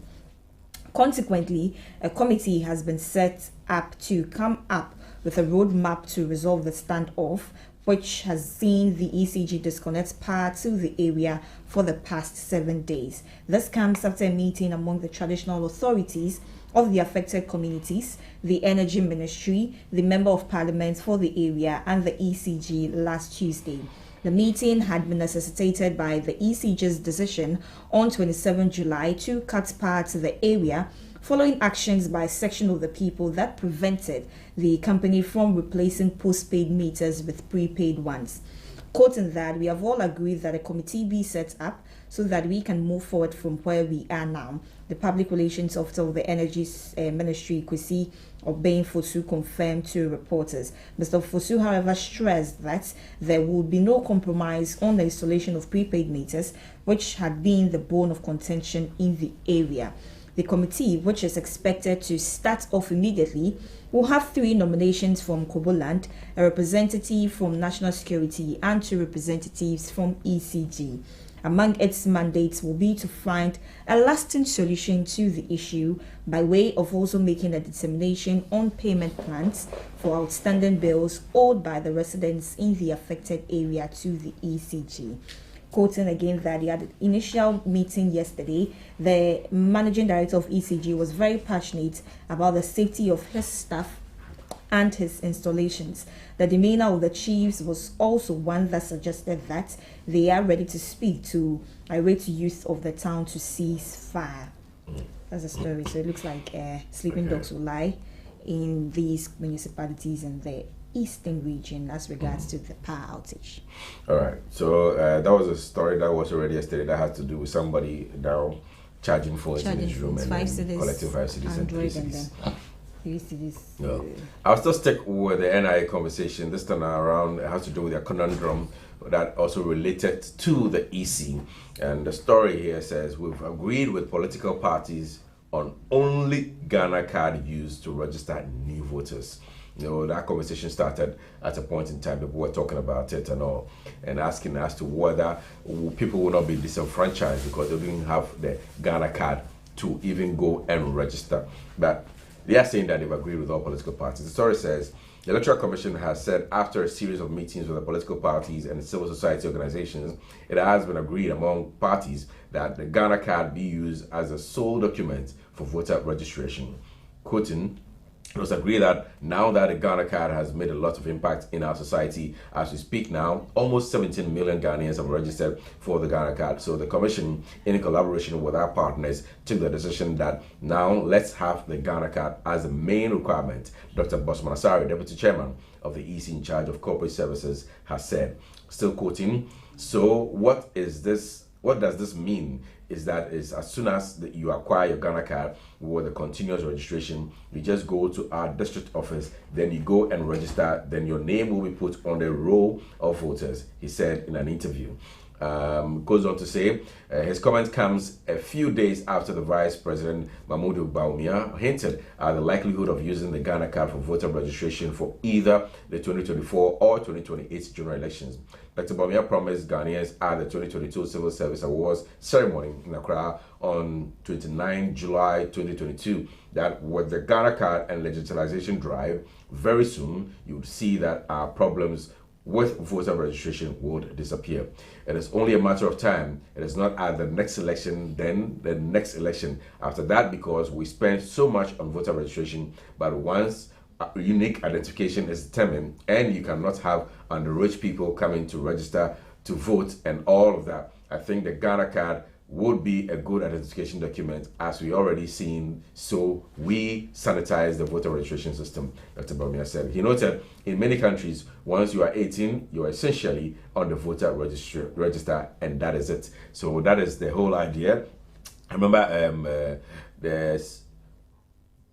Consequently, a committee has been set up to come up with a roadmap to resolve the standoff, which has seen the ECG disconnect power to the area for the past 7 days. This comes after a meeting among the traditional authorities of the affected communities, the Energy Ministry, the Member of Parliament for the area, and the ECG last Tuesday. The meeting had been necessitated by the ECG's decision on 27 July to cut power to the area, following actions by a section of the people that prevented the company from replacing postpaid meters with prepaid ones. Quoting that, "We have all agreed that a committee be set up so that we can move forward from where we are now." The public relations officer of the Energy Ministry, Kwesi Obeng Fosu, confirmed to reporters. Mr. Fosu, however, stressed that there would be no compromise on the installation of prepaid meters, which had been the bone of contention in the area. The committee, which is expected to start off immediately, will have 3 nominations from Koboland, a representative from National Security, and 2 representatives from ECG. Among its mandates will be to find a lasting solution to the issue by way of also making a determination on payment plans for outstanding bills owed by the residents in the affected area to the ECG. Quoting again that he had an initial meeting yesterday, the managing director of ECG was very passionate about the safety of his staff and his installations. The demeanor of the chiefs was also one that suggested that they are ready to speak to irate youth of the town to cease fire. That's the story. So it looks like sleeping dogs will lie in these municipalities and the eastern region as regards to the power outage. All right, so that was a story that was already yesterday that had to do with somebody now charging phones in his room and collecting 5 CDs and 3 CDs. No. I'll still stick with the NIA conversation. This time around, it has to do with a conundrum that also related to the EC. And the story here says, "We've agreed with political parties on only Ghana card used to register new voters." You know, that conversation started at a point in time. People were talking about it and all, and asking as to whether people will not be disenfranchised because they didn't have the Ghana card to even go and register. But they are saying that they've agreed with all political parties. The story says, the Electoral Commission has said after a series of meetings with the political parties and civil society organizations, it has been agreed among parties that the Ghana card be used as a sole document for voter registration. Quoting, it was agreed that now that the Ghana card has made a lot of impact in our society, as we speak now, almost 17 million Ghanaians have registered for the Ghana card. So the Commission, in collaboration with our partners, took the decision that now let's have the Ghana card as the main requirement. Dr. Bosman Asare, Deputy Chairman of the EC in charge of corporate services, has said. Still quoting, so what does this mean? Is that as soon as you acquire your Ghana card with the continuous registration, you just go to our district office, then you go and register, then your name will be put on the roll of voters, he said in an interview. Goes on to say, his comment comes a few days after the Vice President Mahmoud Bawumia hinted at the likelihood of using the Ghana card for voter registration for either the 2024 or 2028 general elections. Dr. Bawumia promised Ghanaians at the 2022 Civil Service Awards ceremony in Accra on 29 July 2022 that with the Ghana card and digitalization drive, very soon you would see that our problems with voter registration would disappear. It is only a matter of time. It is not at the next election, then the next election after that, because we spend so much on voter registration, but once a unique identification is determined and you cannot have underage people coming to register to vote and all of that, I think the Ghana card would be a good identification document, as we already seen. So we sanitize the voter registration system, Dr. Bawumia said. He noted in many countries, once you are 18, you are essentially on the voter register, and that is it. So that is the whole idea. I remember there's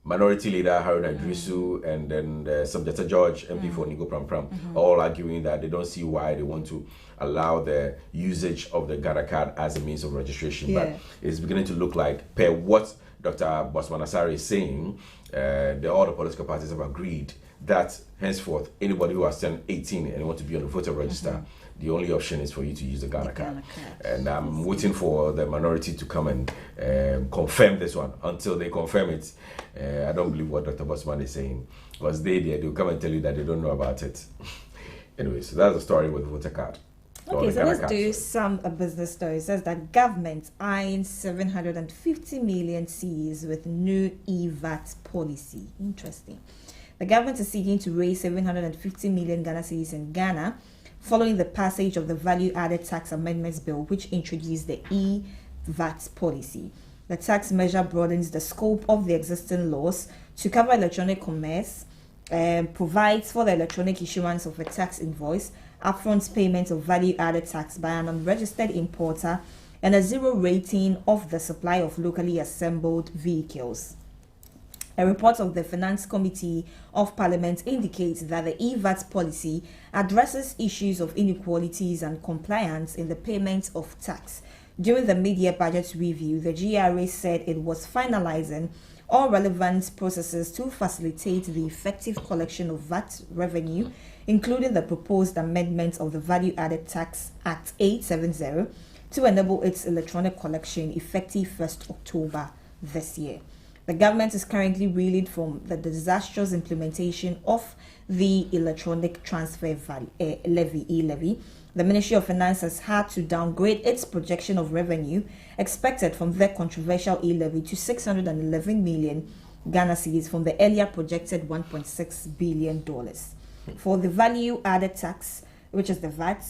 Minority Leader Haruna Idrisu and then Subjector George, MP for Nigo Pram Pram, all arguing that they don't see why they want to allow the usage of the Ghana card as a means of registration. But it's beginning to look like, per what Dr. Bosman Asare is saying, all the political parties have agreed that henceforth, anybody who has turned 18 and want to be on the voter register, the only option is for you to use the Ghana card. And I'm waiting for the minority to come and confirm this one. Until they confirm it, I don't believe what Dr. Bosman is saying, because they'll come and tell you that they don't know about it. Anyway, so that's the story with the voter card. Okay, so let's do some business stories. It says that government eyeing 750 million cedis with new e-VAT policy. Interesting. The government is seeking to raise 750 million Ghana cedis in Ghana following the passage of the Value-Added Tax Amendments Bill, which introduced the e-VAT policy. The tax measure broadens the scope of the existing laws to cover electronic commerce, provides for the electronic issuance of a tax invoice, upfront payment of value-added tax by an unregistered importer, and a zero rating of the supply of locally assembled vehicles. A report of the Finance Committee of Parliament indicates that the e-VAT policy addresses issues of inequalities and compliance in the payment of tax. During the mid-year budget review, the GRA said it was finalizing all relevant processes to facilitate the effective collection of VAT revenue, including the proposed amendment of the Value Added Tax Act 870 to enable its electronic collection effective 1st October this year. The government is currently reeling from the disastrous implementation of the electronic transfer levy, e-levy. The Ministry of Finance has had to downgrade its projection of revenue expected from the controversial e-levy to 611 million Ghana cedis from the earlier projected $1.6 billion. For the value-added tax, which is the VAT,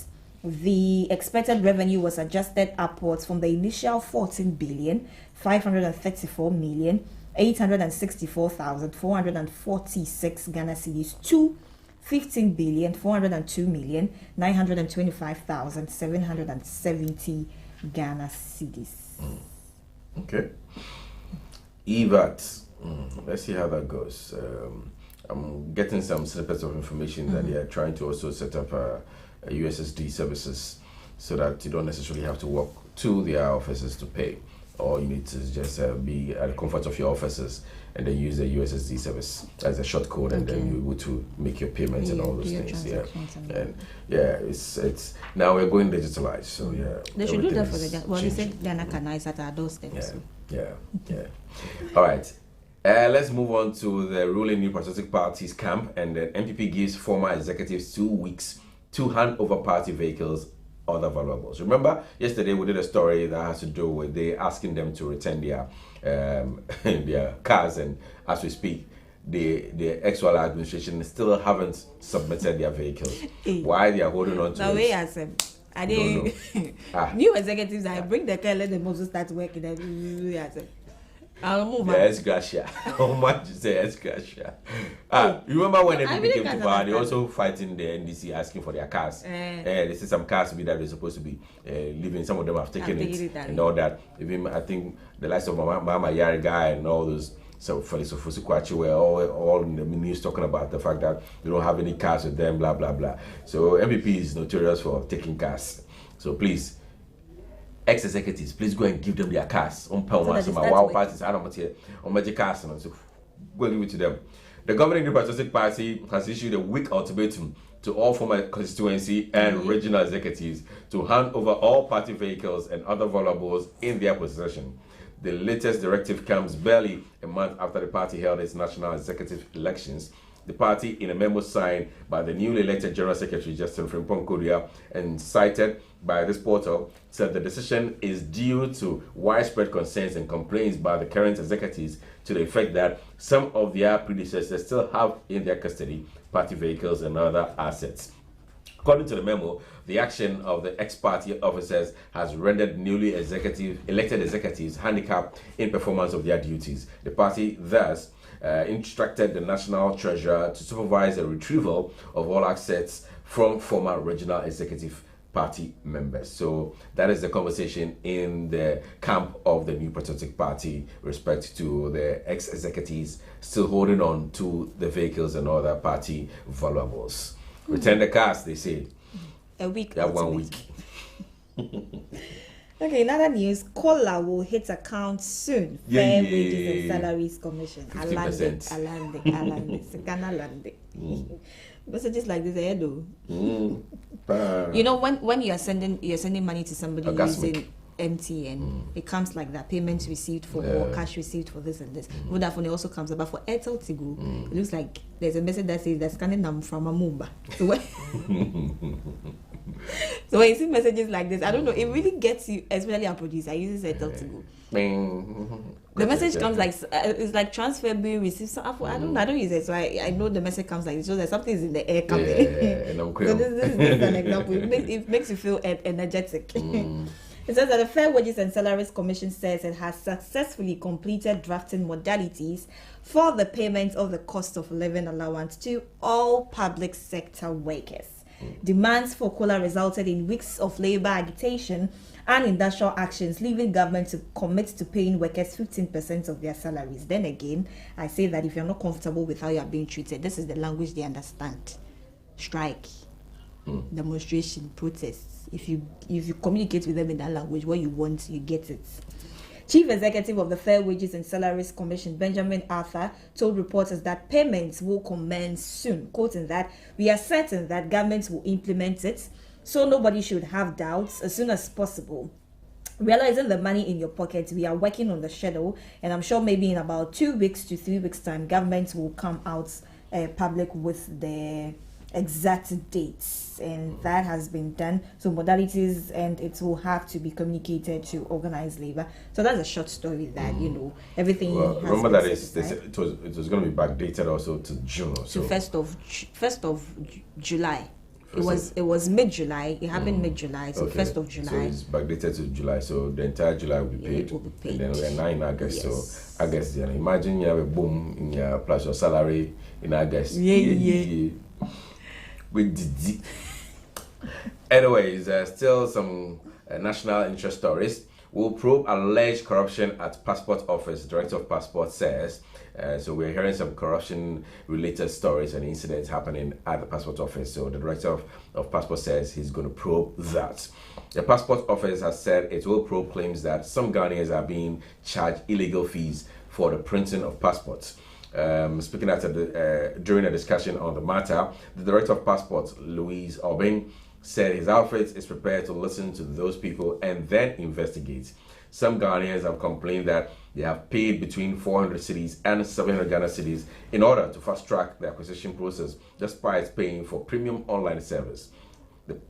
the expected revenue was adjusted upwards from the initial 14,534,864,446 Ghana cedis to 15,402,925,770 Ghana cedis. Okay. e-VAT. Let's see how that goes. I'm getting some snippets of information that they are trying to also set up a USSD services so that you don't necessarily have to walk to their offices to pay. Or you need to just be at the comfort of your offices and then use the USSD service as a short code, and then you're able to make your payments and all those things. And it's now we're going digitalized. So they should do that for the they said Ghana can at our doorstep. All right. Let's move on to the ruling New Patriotic Party's camp, and the NPP gives former executives 2 weeks to hand over party vehicles other valuables. Remember, yesterday we did a story that has to do with they asking them to return their their cars, and as we speak, the actual administration still haven't submitted their vehicles. Why they are holding on to the it? way I said, I didn't. New executives, I bring the car, let them also start working. I'll move. Yes, Gracia. How much you say yes, Gracia? You remember when they came to power, they also fighting the NDC asking for their cars. They say some cars that they're supposed to be leaving. Some of them have taken it and all that. Even I think the likes of Mama Yari guy and all those. So Felix Ofosu-Kwakye were all in the news talking about the fact that they don't have any cars with them, blah blah blah. So MVP is notorious for taking cars. So please, ex-executives, please go and give them their cars. So my wow parties, I don't want to on magic cars, so go give it to them. The governing Patriotic Party has issued a weak ultimatum to all former constituency and regional executives to hand over all party vehicles and other valuables in their possession. The latest directive comes barely a month after the party held its national executive elections. The party, in a memo signed by the newly elected General Secretary Justin Frimpong Kodia and cited by this portal, said the decision is due to widespread concerns and complaints by the current executives to the effect that some of their predecessors still have in their custody party vehicles and other assets. According to the memo, the action of the ex-party officers has rendered newly elected executives handicapped in performance of their duties. The party thus instructed the National Treasurer to supervise the retrieval of all assets from former regional executive party members. So that is the conversation in the camp of the New Patriotic Party with respect to the ex-executives still holding on to the vehicles and other party valuables. Return the cars, they say. A week. Yeah, 1 week. Okay, in other news, Kola will hit account soon. Fair Wages and Salaries Commission. 15%. I land it. Messages like this, I do. You know, when you're sending money to somebody using MTN, it comes like that. Payments received for or cash received for this and this. Vodafone also comes about for Airtel Tigo. It looks like there's a message that says that's scanning them from a Mumba. So when you see messages like this, I don't know, it really gets you, especially our producer. I use Airtel Tigo. The message comes like it's like transfer bill received. So I don't use it, so I know the message comes like this. So that something is in the air coming. And I'm So this is an example. It makes you feel energetic. It says that the Fair Wages and Salaries Commission says it has successfully completed drafting modalities for the payment of the cost of living allowance to all public sector workers. Demands for COLA resulted in weeks of labor agitation and industrial actions, leaving government to commit to paying workers 15% of their salaries. Then again, I say that if you're not comfortable with how you're being treated, this is the language they understand. Strike, demonstration, protests. If you communicate with them in that language, what you want, you get it. Chief Executive of the Fair Wages and Salaries Commission, Benjamin Arthur, told reporters that payments will commence soon, quoting that, "We are certain that government will implement it, so nobody should have doubts as soon as possible. Realizing the money in your pocket, we are working on the schedule, and I'm sure maybe in about 2 weeks to 3 weeks' time, government will come out public with the exact dates, and that has been done. So modalities, and it will have to be communicated to organized labor." So that's a short story that everything. Well, has remember been that it was going to be backdated also to June or so. To first of July. It was mid-July. It happened mid-July, so Okay. 1st of July. So it's backdated to July. So the entire July will be paid. It will be paid. And then we're now in August. Yes. So August, imagine you have a boom in your plus your salary in August. Yeah. With Didi. Anyways, still some national interest stories. Will probe alleged corruption at Passport Office. Director of Passport says. So we're hearing some corruption-related stories and incidents happening at the Passport Office. So the Director of Passport says he's going to probe that. The Passport Office has said it will probe claims that some Ghanaians are being charged illegal fees for the printing of passports. Speaking during a discussion on the matter, the Director of Passport, Louise Obeng, said his outfit is prepared to listen to those people and then investigate. Some Ghanaians have complained that they have paid between 400 cedis and 700 Ghana cedis in order to fast-track the acquisition process, despite paying for premium online service.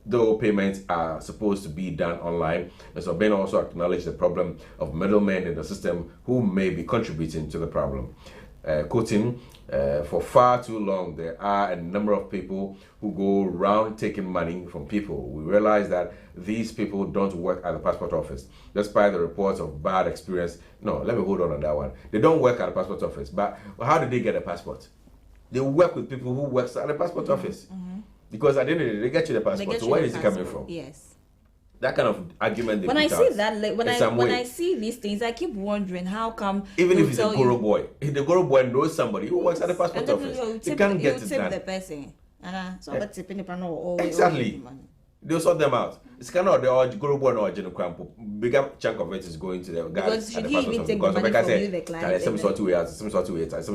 Though payments are supposed to be done online, Mr. Ben also acknowledged the problem of middlemen in the system who may be contributing to the problem. Quoting, for far too long, there are a number of people who go around taking money from people. We realize that these people don't work at the passport office. Despite the reports of bad experience, no, let me hold on that one. They don't work at the passport office, but how did they get a passport? They work with people who work at the passport office. Because at the end of the day, they get you the passport. So where is it coming from? Yes. That kind of argument. When I see that, like, when I see these things, I keep wondering how come. Even if it's a Goro boy, if the Goro boy knows somebody who works at the passport office, you can't get it done. The person, exactly. They'll sort them out. It's kind of the Goro boy or general cramp. Bigger chunk of it is going to the guy at the passport office. Because like I said, some sort of way out, some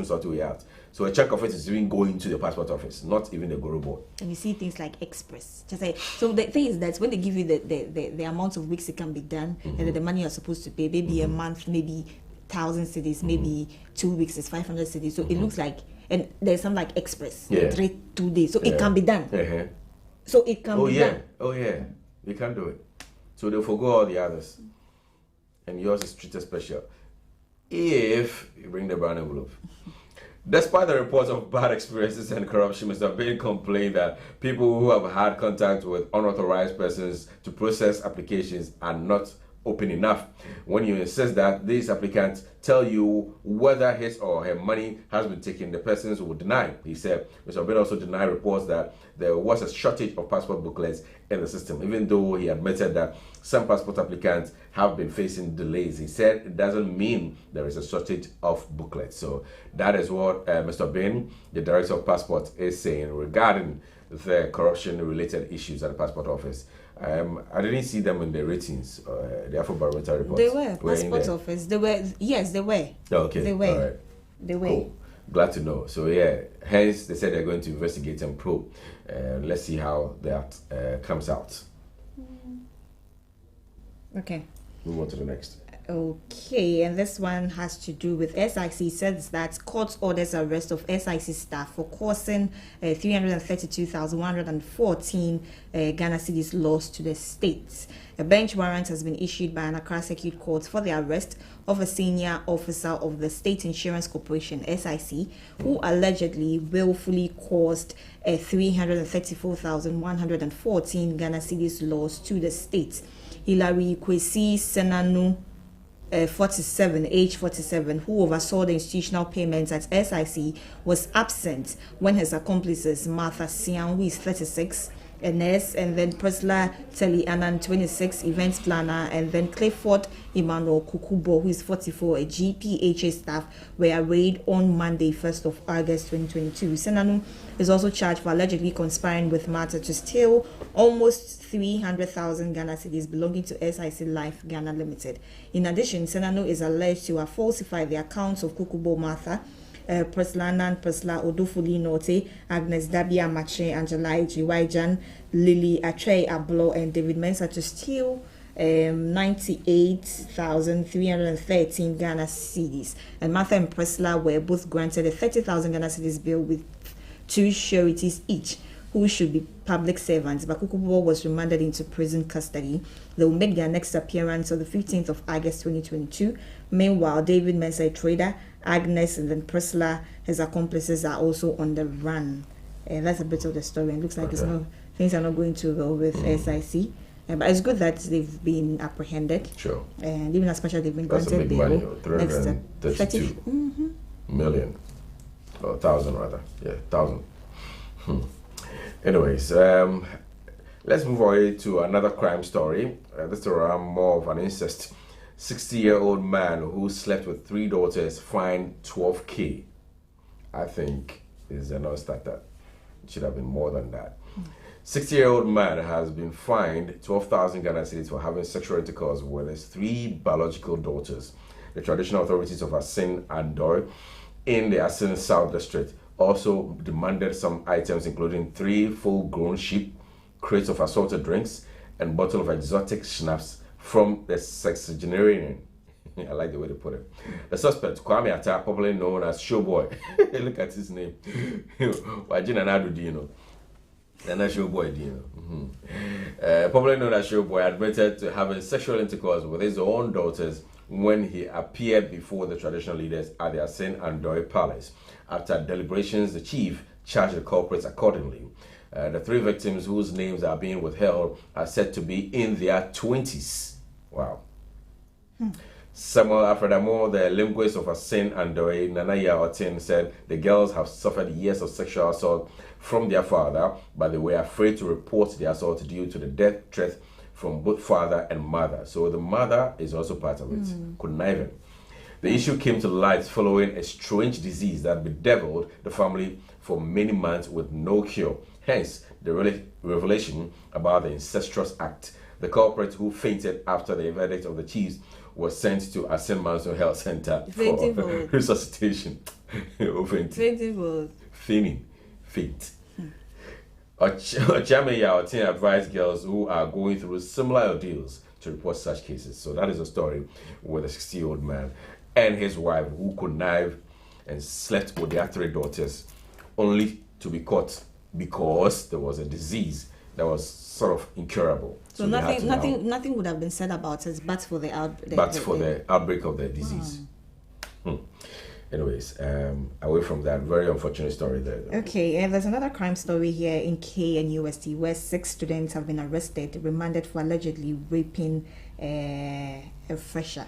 sort of way out. So a chunk of it is even going to the passport office, not even the Goro boy. And you see things like Express. Just like, so the thing is that when they give you the amount of weeks it can be done, and then the money you're supposed to pay, maybe a month, maybe 1,000 cities, maybe 2 weeks is 500 cities. So it looks like, and there's some like Express, 2 days. So it can be done. So it can be done. Oh yeah, you can do it. So they'll forgo all the others, and yours is treated special. If you bring the brown envelope. Despite the reports of bad experiences and corruption, Mr. Bain complained that people who have had contact with unauthorized persons to process applications are not open enough. When you insist that these applicants tell you whether his or her money has been taken, the persons will deny. He said Mr. Bain also denied reports that there was a shortage of passport booklets in the system, even though he admitted that some passport applicants have been facing delays. He said it doesn't mean there is a shortage of booklets. So that is what Mr. Bain, the Director of Passport, is saying regarding the corruption-related issues at the passport office. I didn't see them in the ratings, the Afrobarometer reports. They were passport office. They were, yes, they were. Oh, okay, they were. All right. They were. Cool. Glad to know. So yeah, hence they said they're going to investigate and probe. Let's see how that comes out. Okay. Move on to the next. Okay, and this one has to do with SIC. Says that court orders arrest of SIC staff for causing 332,114 Ghana cedis loss to the state. A bench warrant has been issued by an Accra Circuit Court for the arrest of a senior officer of the State Insurance Corporation, who allegedly willfully caused 334,114 Ghana cedis loss to the state. Hilary Kwesi Senanu, 47, age 47, who oversaw the institutional payments at SIC, was absent when his accomplices, Martha Sian, who is 36, a nurse, and then Priscilla Telly Annan, 26, events planner, and then Clifford Emmanuel Kukubo, who is 44, a GPHA staff, were arraigned on Monday, 1st of August 2022. Senanu is also charged for allegedly conspiring with Martha to steal almost 300,000 Ghana cedis belonging to SIC Life Ghana Limited. In addition, Senanu is alleged to have falsified the accounts of Kukubo Martha, Priscilla Nan, Priscilla Odufuli Note, Agnes Dabia Mache, Angela Jiwaijan, Lily Atrey Ablo, and David Mensah to steal 98,313 Ghana cedis. And Martha and Priscilla were both granted a 30,000 Ghana cedis bill with 2 sureties each, who should be public servants. But Kukubo was remanded into prison custody. They will make their next appearance on the 15th of August 2022. Meanwhile, David Mensah, a trader, Agnes, and then Priscilla, his accomplices, are also on the run. That's a bit of the story. It looks like things are not going too well with SIC. But it's good that they've been apprehended. Sure. And even especially they've been That's granted big bail. money, 332 million. Or 1,000 rather. Yeah, 1,000. Anyways, let's move on to another crime story. This is more of an incest. 60-year-old man who slept with 3 daughters fined 12K. I think is a non-starter. It should have been more than that. 60-year-old man has been fined 12,000 Ghana cedis for having sexual intercourse with his 3 biological daughters. The traditional authorities of Asin Ador in the Asin South District also demanded some items, including 3 full-grown sheep, crates of assorted drinks, and bottle of exotic schnapps from the sexagenarian. I like the way they put it. The suspect, Kwame Atta, popularly known as Showboy. Look at his name. Wajina Nadudino. And that Showboy, popularly known as Showboy, admitted to having sexual intercourse with his own daughters when he appeared before the traditional leaders at the Asin Andoy Palace. After deliberations, the chief charged the culprits accordingly. The 3 victims whose names are being withheld are said to be in their 20s. Wow. Samuel Afredamo, the linguist of Asin Andoy, Nanaya Otin, said the girls have suffered years of sexual assault from their father, but they were afraid to report the assault due to the death threat from both father and mother. So the mother is also part of it, conniving. The issue came to light following a strange disease that bedeviled the family for many months with no cure. Hence, the revelation about the incestuous act. The culprit, who fainted after the verdict of the chiefs, was sent to Asin Manso Health Center for resuscitation. Faint. Chairman advised girls who are going through similar ordeals to report such cases. So that is a story with a 60-year-old man and his wife who connived and slept with their 3 daughters, only to be caught because there was a disease that was sort of incurable. So nothing would have been said about it, but for the outbreak. But for the outbreak of the disease. Anyways, away from that, very unfortunate story there. Okay, and there's another crime story here in KNUST where 6 students have been arrested, remanded for allegedly raping a fresher.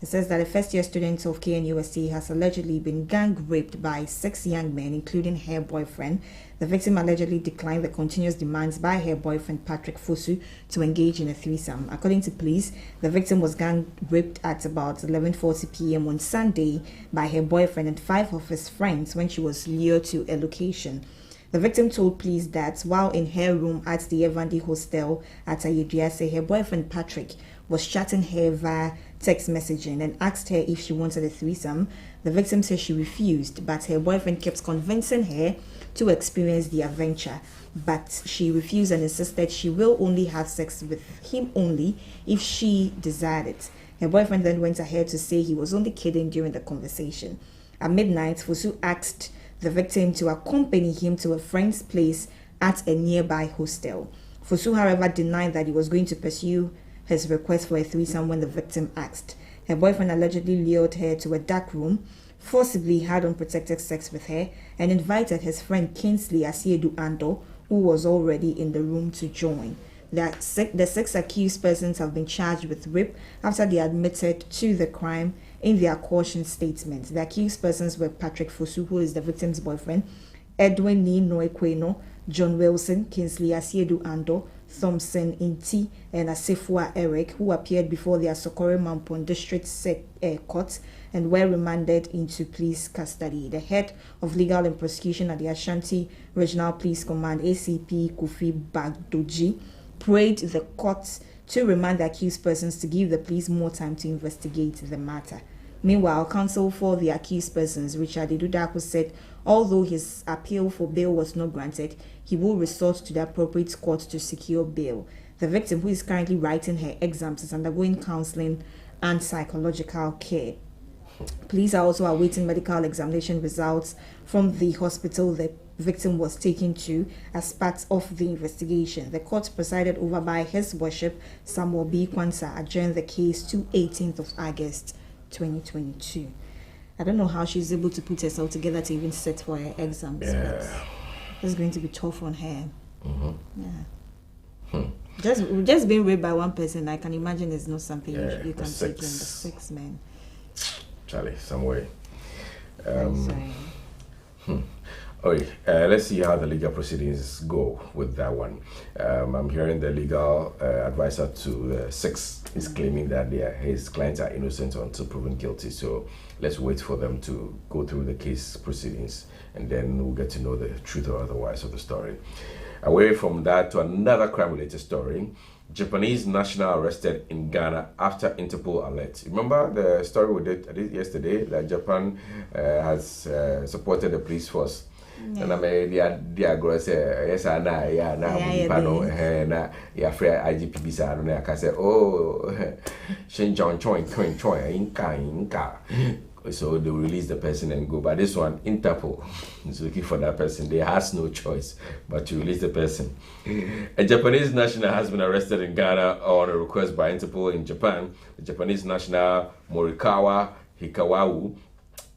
It says that a first-year student of KNUST has allegedly been gang raped by 6 young men, including her boyfriend. The victim allegedly declined the continuous demands by her boyfriend, Patrick Fosu, to engage in a threesome. According to police, the victim was gang raped at about 11:40 p.m. on Sunday by her boyfriend and 5 of his friends when she was lured to a location. The victim told police that while in her room at the Evandi hostel at Ayediase, her boyfriend Patrick was chatting her via text messaging and asked her if she wanted a threesome. The victim said she refused, but her boyfriend kept convincing her to experience the adventure. But she refused and insisted she will only have sex with him only if she desired it. Her boyfriend then went ahead to say he was only kidding during the conversation. At midnight, Fosu asked the victim to accompany him to a friend's place at a nearby hostel. Fosu, however, denied that he was going to pursue his request for a threesome when the victim asked. Her boyfriend allegedly lured her to a dark room, forcibly had unprotected sex with her, and invited his friend Kingsley Asiedu Ando, who was already in the room, to join. The 6 accused persons have been charged with rape after they admitted to the crime in their caution statement. The accused persons were Patrick Fosu, who is the victim's boyfriend, Edwin Nino Ekweno, John Wilson, Kingsley Asiedu Ando, Thompson Inti, and Asefua Eric, who appeared before the Asokore Mampon District Court and were remanded into police custody. The head of legal and prosecution at the Ashanti Regional Police Command, ACP Kofi Bagdoji, prayed the court to remand the accused persons to give the police more time to investigate the matter. Meanwhile, counsel for the accused persons, Richard Edudako, said although his appeal for bail was not granted, he will resort to the appropriate court to secure bail. The victim, who is currently writing her exams, is undergoing counseling and psychological care. Police are also awaiting medical examination results from the hospital the victim was taken to as part of the investigation. The court, presided over by His Worship Samuel B. Kwanzaa, adjourned the case to 18th of August 2022. I don't know how she's able to put herself together to even sit for her exams. But it's going to be tough on her. Just being raped by one person, I can imagine is not something you can take in. The 6 men. Charlie, some way. Okay, let's see how the legal proceedings go with that one. I'm hearing the legal advisor to the 6 is claiming that his clients are innocent until proven guilty. So let's wait for them to go through the case proceedings, and then we'll get to know the truth or otherwise of the story. Away from that to another crime-related story. Japanese national arrested in Ghana after Interpol alert. Remember the story we did yesterday that Japan has supported the police force. And I made the aggress, yes, I know, yeah, now, and yeah, fair IGP, I don't know, I can say, oh, Shin John Choi, Inca. So they will release the person and go. But this one, Interpol is looking for that person. They has no choice but to release the person. A Japanese national has been arrested in Ghana on a request by Interpol in Japan. The Japanese national Morikawa Hikawawu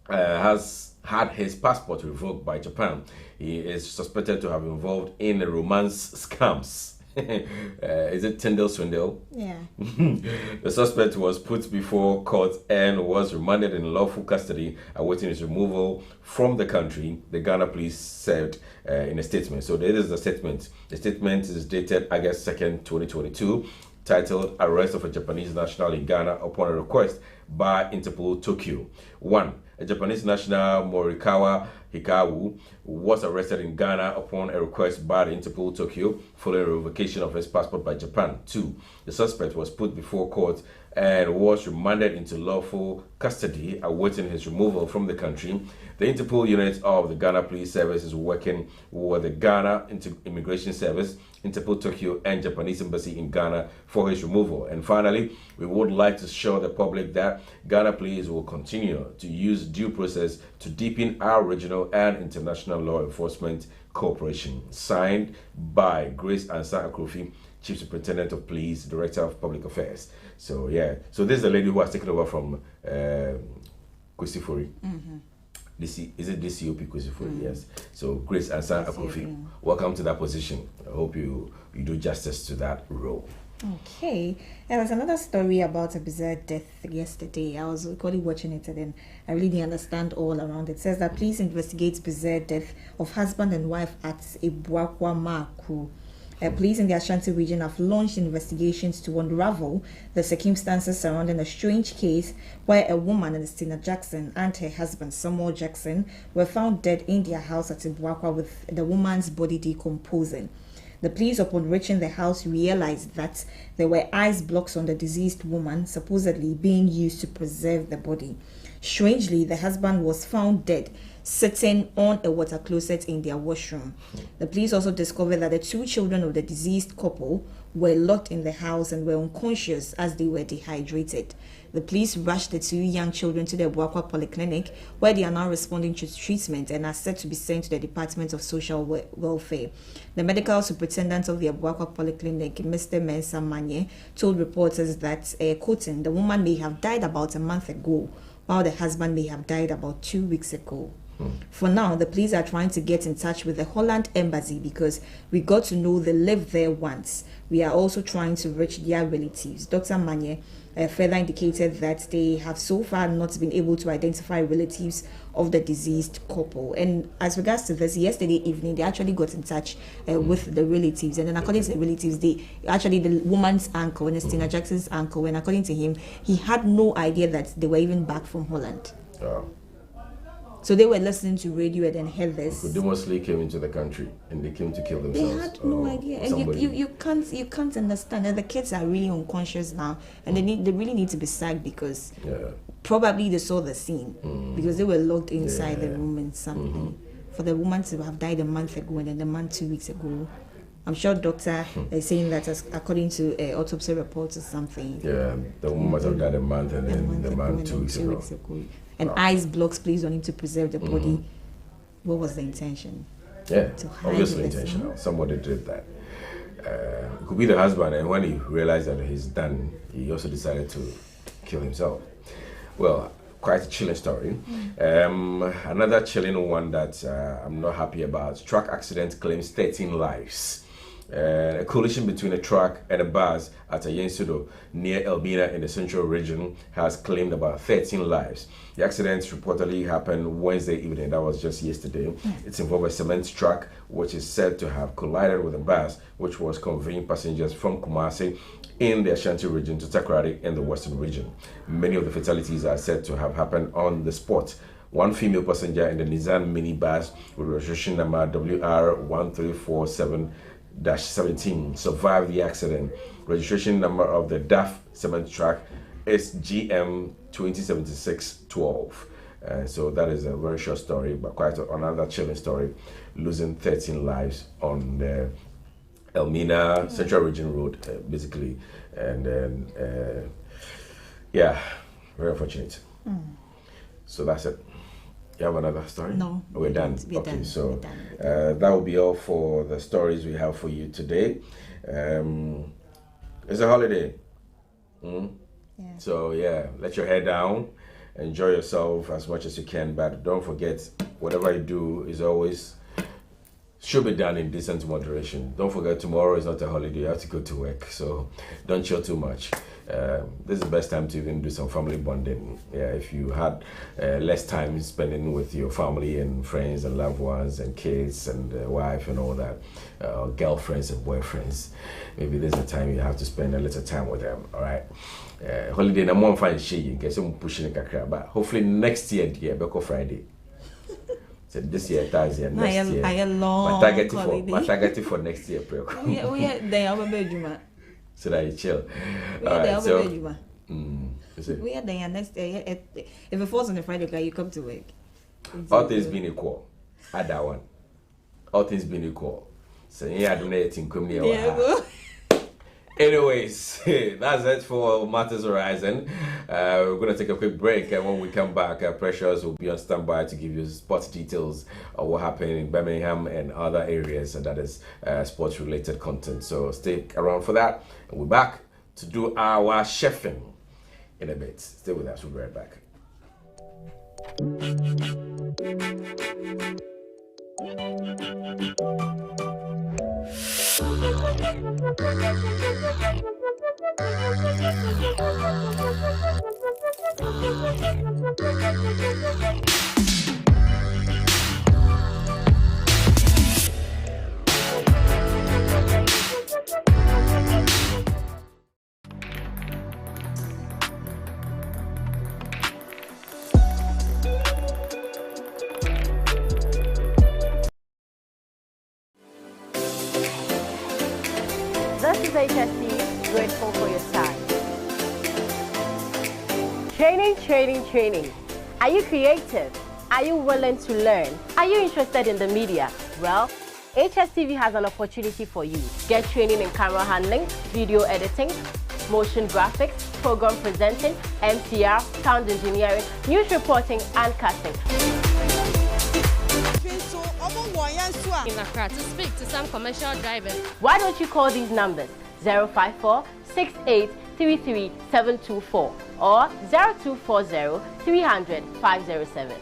has had his passport revoked by Japan. He is suspected to have been involved in romance scams. Is it Tyndall Swindle? Yeah. The suspect was put before court and was remanded in lawful custody, awaiting his removal from the country, the Ghana police said in a statement. So this is the statement. The statement is dated August 2nd, 2022, titled Arrest of a Japanese National in Ghana upon a request by Interpol Tokyo. 1. A Japanese national, Morikawa Hikawu, was arrested in Ghana upon a request by the Interpol Tokyo following revocation of his passport by Japan. 2. The suspect was put before court and was remanded into lawful custody, awaiting his removal from the country. The Interpol unit of the Ghana Police Service is working with the Ghana Immigration Service, Interpol Tokyo, and Japanese Embassy in Ghana for his removal. And finally, we would like to show the public that Ghana Police will continue to use due process to deepen our regional and international law enforcement cooperation. Signed by Grace Ansa Akrofi, Chief Superintendent of Police, Director of Public Affairs. So yeah, so this is the lady who has taken over from Kusifori. Is it DCOP Kusifori? Yes. So Grace Ansa Akrofi, welcome to that position. I hope you do justice to that role. Okay, there was another story about a bizarre death yesterday. I was recently watching it and then I really didn't understand all around. It says that police investigate bizarre death of husband and wife at Ibuakwa Maku. Police in the Ashanti region have launched investigations to unravel the circumstances surrounding a strange case where a woman, Ernestina Jackson, and her husband, Samuel Jackson, were found dead in their house at Ibuakwa with the woman's body decomposing. The police, upon reaching the house, realized that there were ice blocks on the deceased woman, supposedly being used to preserve the body. Strangely, the husband was found dead, sitting on a water closet in their washroom. The police also discovered that the 2 children of the deceased couple were locked in the house and were unconscious as they were dehydrated. The police rushed the 2 young children to the Buakwa Polyclinic, where they are now responding to treatment and are set to be sent to the Department of Social Welfare. The medical superintendent of the Buakwa Polyclinic, Mr. Mensa Manye, told reporters that, quoting, the woman may have died about a month ago, while the husband may have died about 2 weeks ago. For now, the police are trying to get in touch with the Holland embassy because we got to know they lived there once. We are also trying to reach their relatives. Dr. Manye further indicated that they have so far not been able to identify relatives of the deceased couple. And as regards to this, yesterday evening, they actually got in touch with the relatives. And then according to the relatives, the woman's uncle, Ernestina Jackson's uncle, and according to him, he had no idea that they were even back from Holland. So they were listening to radio and then heard this. They mostly came into the country and they came to kill themselves. They had no idea, and you can't understand. And the kids are really unconscious now, and they really need to be sacked because probably they saw the scene because they were locked inside the room and something. For the woman to have died a month ago and then the man 2 weeks ago, I'm sure doctor is saying that according to autopsy reports or something. Yeah, the woman must have died a month and then the man 2 weeks ago. And ice blocks placed on him to preserve the body. What was the intention? Yeah, obviously intentional. Somebody did that. It could be the husband, and when he realized that he's done, he also decided to kill himself. Well, quite a chilling story. Another chilling one that I'm not happy about. Truck accident claims 13 lives. A collision between a truck and a bus at Ayensudo near Elmina in the central region has claimed about 13 lives. The accident reportedly happened Wednesday evening, that was just yesterday. It involved a cement truck which is said to have collided with a bus which was conveying passengers from Kumasi in the Ashanti region to Takoradi in the western region. Many of the fatalities are said to have happened on the spot. One female passenger in the Nissan minibus with registration number WR1347-17 survived the accident. Registration number of the DAF cement truck is GM 2076-12. So that is a very short story, but quite another chilling story. Losing 13 lives on the Elmina Central Region Road, basically. And then, very unfortunate. So that's it. You have another story? No. We're done. We're Okay, done. so We're done. that will be all for the stories we have for you today. It's a holiday. Yeah. So yeah, let your hair down, enjoy yourself as much as you can, but don't forget, whatever you do is always should be done in decent moderation. Don't forget, tomorrow is not a holiday, you have to go to work, so don't chill too much. This is the best time to even do some family bonding. Yeah, if you had less time spending with your family and friends and loved ones and kids and wife and all that, girlfriends and boyfriends, maybe there's a time you have to spend a little time with them. All right. Holiday na mo fine she get some pushing kakra, but hopefully next year Beko Friday. So this year Thursday and next year. I long my target for next year. We they are bedroom. So that you chill. We are there bedroom. We are there next day. If it falls on a Friday, you come to work. All things being equal. Add that one. All things being equal. So yeah, I don't know anything come near. Anyways, that's it for Matters Horizon. We're going to take a quick break, and when we come back, Precious will be on standby to give you sports details of what happened in Birmingham and other areas, and that is sports-related content. So stick around for that, and we're back to do our chefing in a bit. Stay with us, we'll be right back. This is Hstv, grateful for your time. Training. Are you creative? Are you willing to learn? Are you interested in the media? Well, Hstv has an opportunity for you. Get training in camera handling, video editing, motion graphics, program presenting, MCR, sound engineering, news reporting, and casting. In Accra to speak to some commercial drivers. Why don't you call these numbers 054 68 33 724 or 0240 300 507.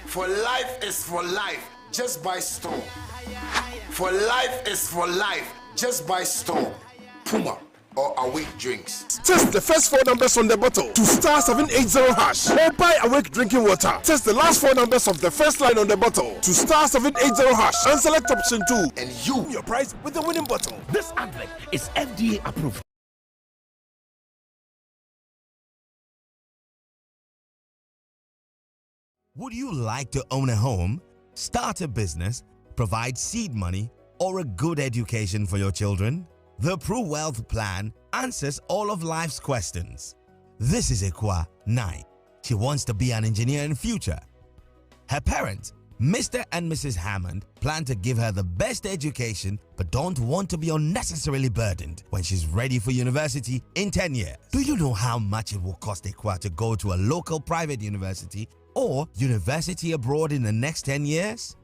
For life is for life, just buy Storm. For life is for life, just buy Storm, Puma, or Awake drinks. Test the first 4 numbers on the bottle to star 780 hash or buy Awake drinking water. Test the last 4 numbers of the first line on the bottle to star 780 hash and select option 2, and you your prize with the winning bottle. This advert is FDA approved. Would you like to own a home, start a business, provide seed money, or a good education for your children? The Pro Wealth Plan answers all of life's questions. This is Ekwa 9. She wants to be an engineer in future. Her parents, Mr. and Mrs. Hammond, plan to give her the best education but don't want to be unnecessarily burdened when she's ready for university in 10 years. Do you know how much it will cost Ekwa to go to a local private university or university abroad in the next 10 years?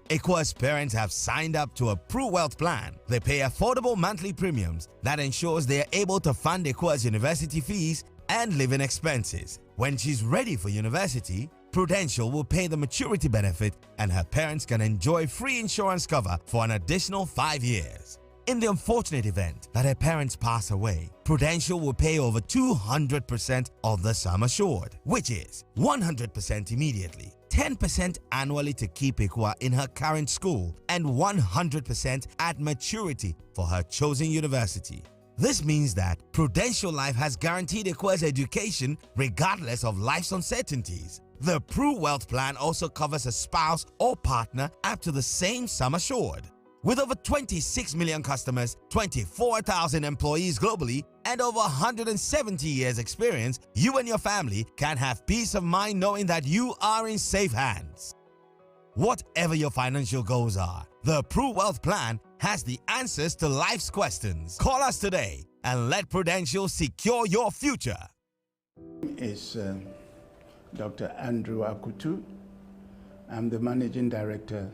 Ekwa's parents have signed up to a Pro Wealth Plan. They pay affordable monthly premiums that ensures they are able to fund Ekwa's university fees and living expenses. When she's ready for university, Prudential will pay the maturity benefit and her parents can enjoy free insurance cover for an additional 5 years. In the unfortunate event that her parents pass away, Prudential will pay over 200% of the sum assured, which is 100% immediately, 10% annually to keep Ekwa in her current school, and 100% at maturity for her chosen university. This means that Prudential Life has guaranteed Ekwa's education regardless of life's uncertainties. The Pro Wealth Plan also covers a spouse or partner up to the same sum assured. With over 26 million customers, 24,000 employees globally, and over 170 years experience, you and your family can have peace of mind knowing that you are in safe hands. Whatever your financial goals are, the Prue Wealth Plan has the answers to life's questions. Call us today and let Prudential secure your future. Is Dr. Andrew Akutu. I'm the Managing Director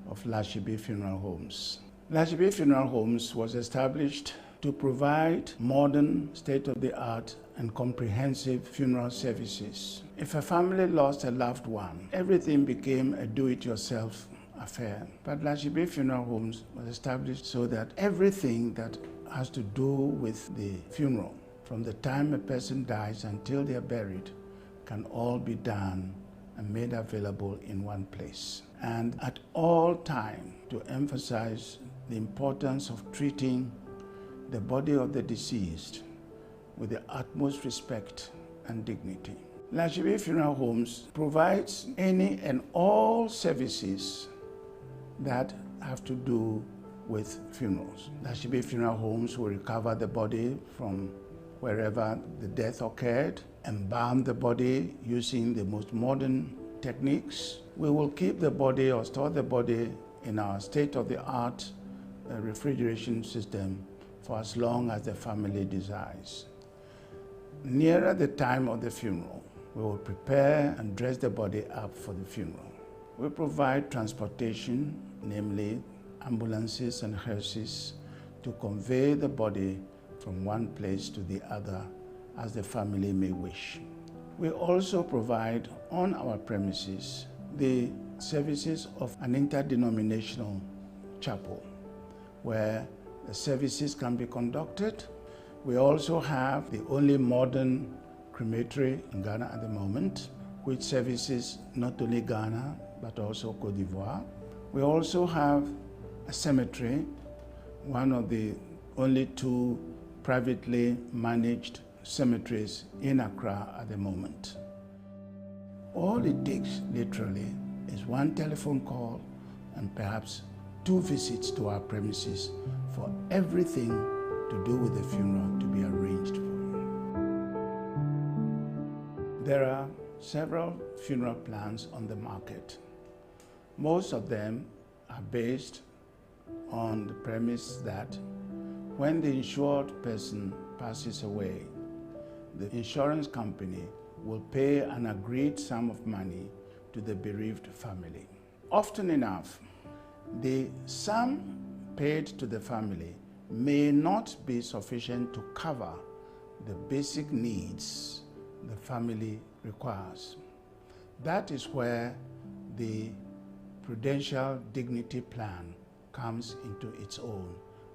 of Hstv Funeral Homes. Hstv Funeral Homes was established to provide modern, state-of-the-art and comprehensive funeral services. If a family lost a loved one, everything became a do-it-yourself affair. But Hstv Funeral Homes was established so that everything that has to do with the funeral, from the time a person dies until they are buried, can all be done and made available in one place. And at all time, to emphasize the importance of treating the body of the deceased with the utmost respect and dignity. Hstv Funeral Homes provides any and all services that have to do with funerals. Hstv Funeral Homes will recover the body from wherever the death occurred, embalm the body using the most modern techniques. We will keep the body or store the body in our state-of-the-art refrigeration system for as long as the family desires. Nearer the time of the funeral, we will prepare and dress the body up for the funeral. We provide transportation, namely ambulances and hearses, to convey the body from one place to the other as the family may wish. We also provide on our premises the services of an interdenominational chapel where the services can be conducted. We also have the only modern crematory in Ghana at the moment, which services not only Ghana but also Côte d'Ivoire. We also have a cemetery, one of the only two privately managed cemeteries in Accra at the moment. All it takes, literally, is one telephone call and perhaps 2 visits to our premises for everything to do with the funeral to be arranged for. There are several funeral plans on the market. Most of them are based on the premise that when the insured person passes away, the insurance company will pay an agreed sum of money to the bereaved family. Often enough, the sum paid to the family may not be sufficient to cover the basic needs the family requires. That is where the Prudential Dignity Plan comes into its own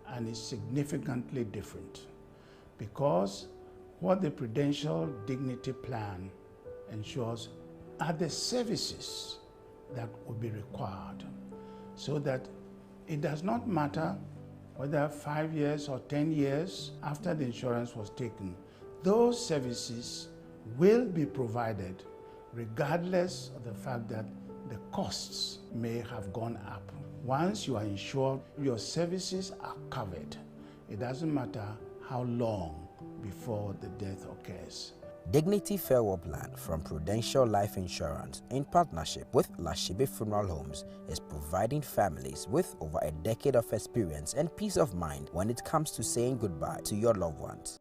and is significantly different, because what the Prudential Dignity Plan ensures are the services that will be required, so that it does not matter whether 5 years or 10 years after the insurance was taken, those services will be provided regardless of the fact that the costs may have gone up. Once you are insured, your services are covered. It doesn't matter how long before the death occurs. Dignity Farewell Plan from Prudential Life Insurance, in partnership with Hstv Funeral Homes, is providing families with over a decade of experience and peace of mind when it comes to saying goodbye to your loved ones.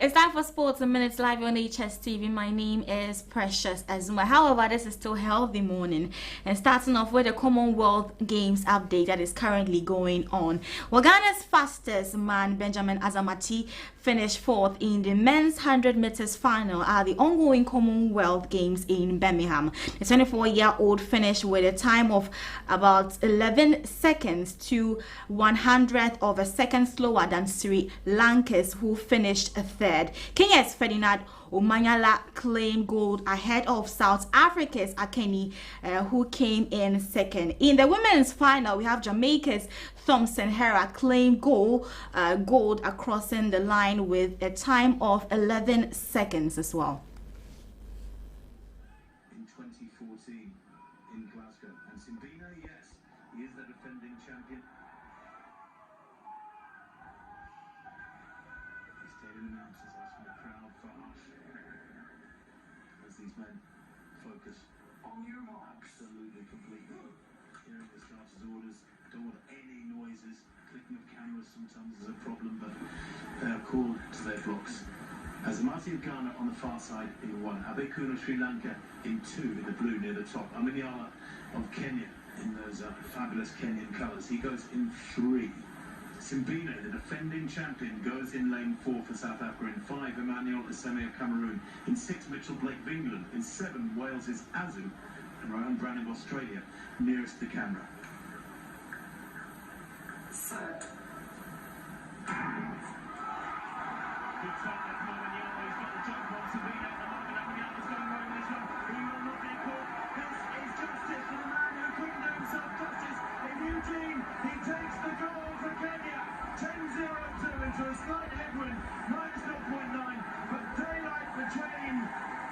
It's time for Sports and Minutes live on Hstv. My name is Precious Azuma. However, this is still healthy morning, and starting off with the Commonwealth Games update that is currently going on. Well, Ghana's fastest man, Benjamin Azamati, finished 4th in the men's 100 meters final at the ongoing Commonwealth Games in Birmingham. The 24-year-old finished with a time of about 11 seconds to 100th of a second slower than Sri Lankas, who finished third. Kenya's Ferdinand Omanyala claimed gold ahead of South Africa's Akeni, who came in second. In the women's final, we have Jamaica's Thompson Hera claimed gold crossing the line with a time of 11 seconds as well. In 2014 in Glasgow, and Simbina, yes, he is the defending champion. The stadium announcers asking the crowd for hush as these men focus on your marks. Absolutely, completely. Hearing the starters' orders, don't want any noises. Clicking of cameras sometimes is a problem, but they are called to their blocks. Azamati of Ghana on the far side in 1, Abekuno Sri Lanka in 2 in the blue near the top, Amanyala of Kenya in those fabulous Kenyan colours, he goes in 3. Simbine, the defending champion, goes in lane 4 for South Africa. In 5, Emmanuel Aseme of Cameroon. In 6, Mitchell Blake of England. In 7, Wales's Azu. And Ryan Brown of Australia, nearest the camera. Set. Good time from Emmanuel. He's got the jump on Simbine at the moment. Emmanuel's going over this one. He will not be caught. This is justice for the man who couldn't do himself justice. In Eugene, he takes the goal for Kenya. 10-0-2 into a slight headwind, minus 0.9, but daylight between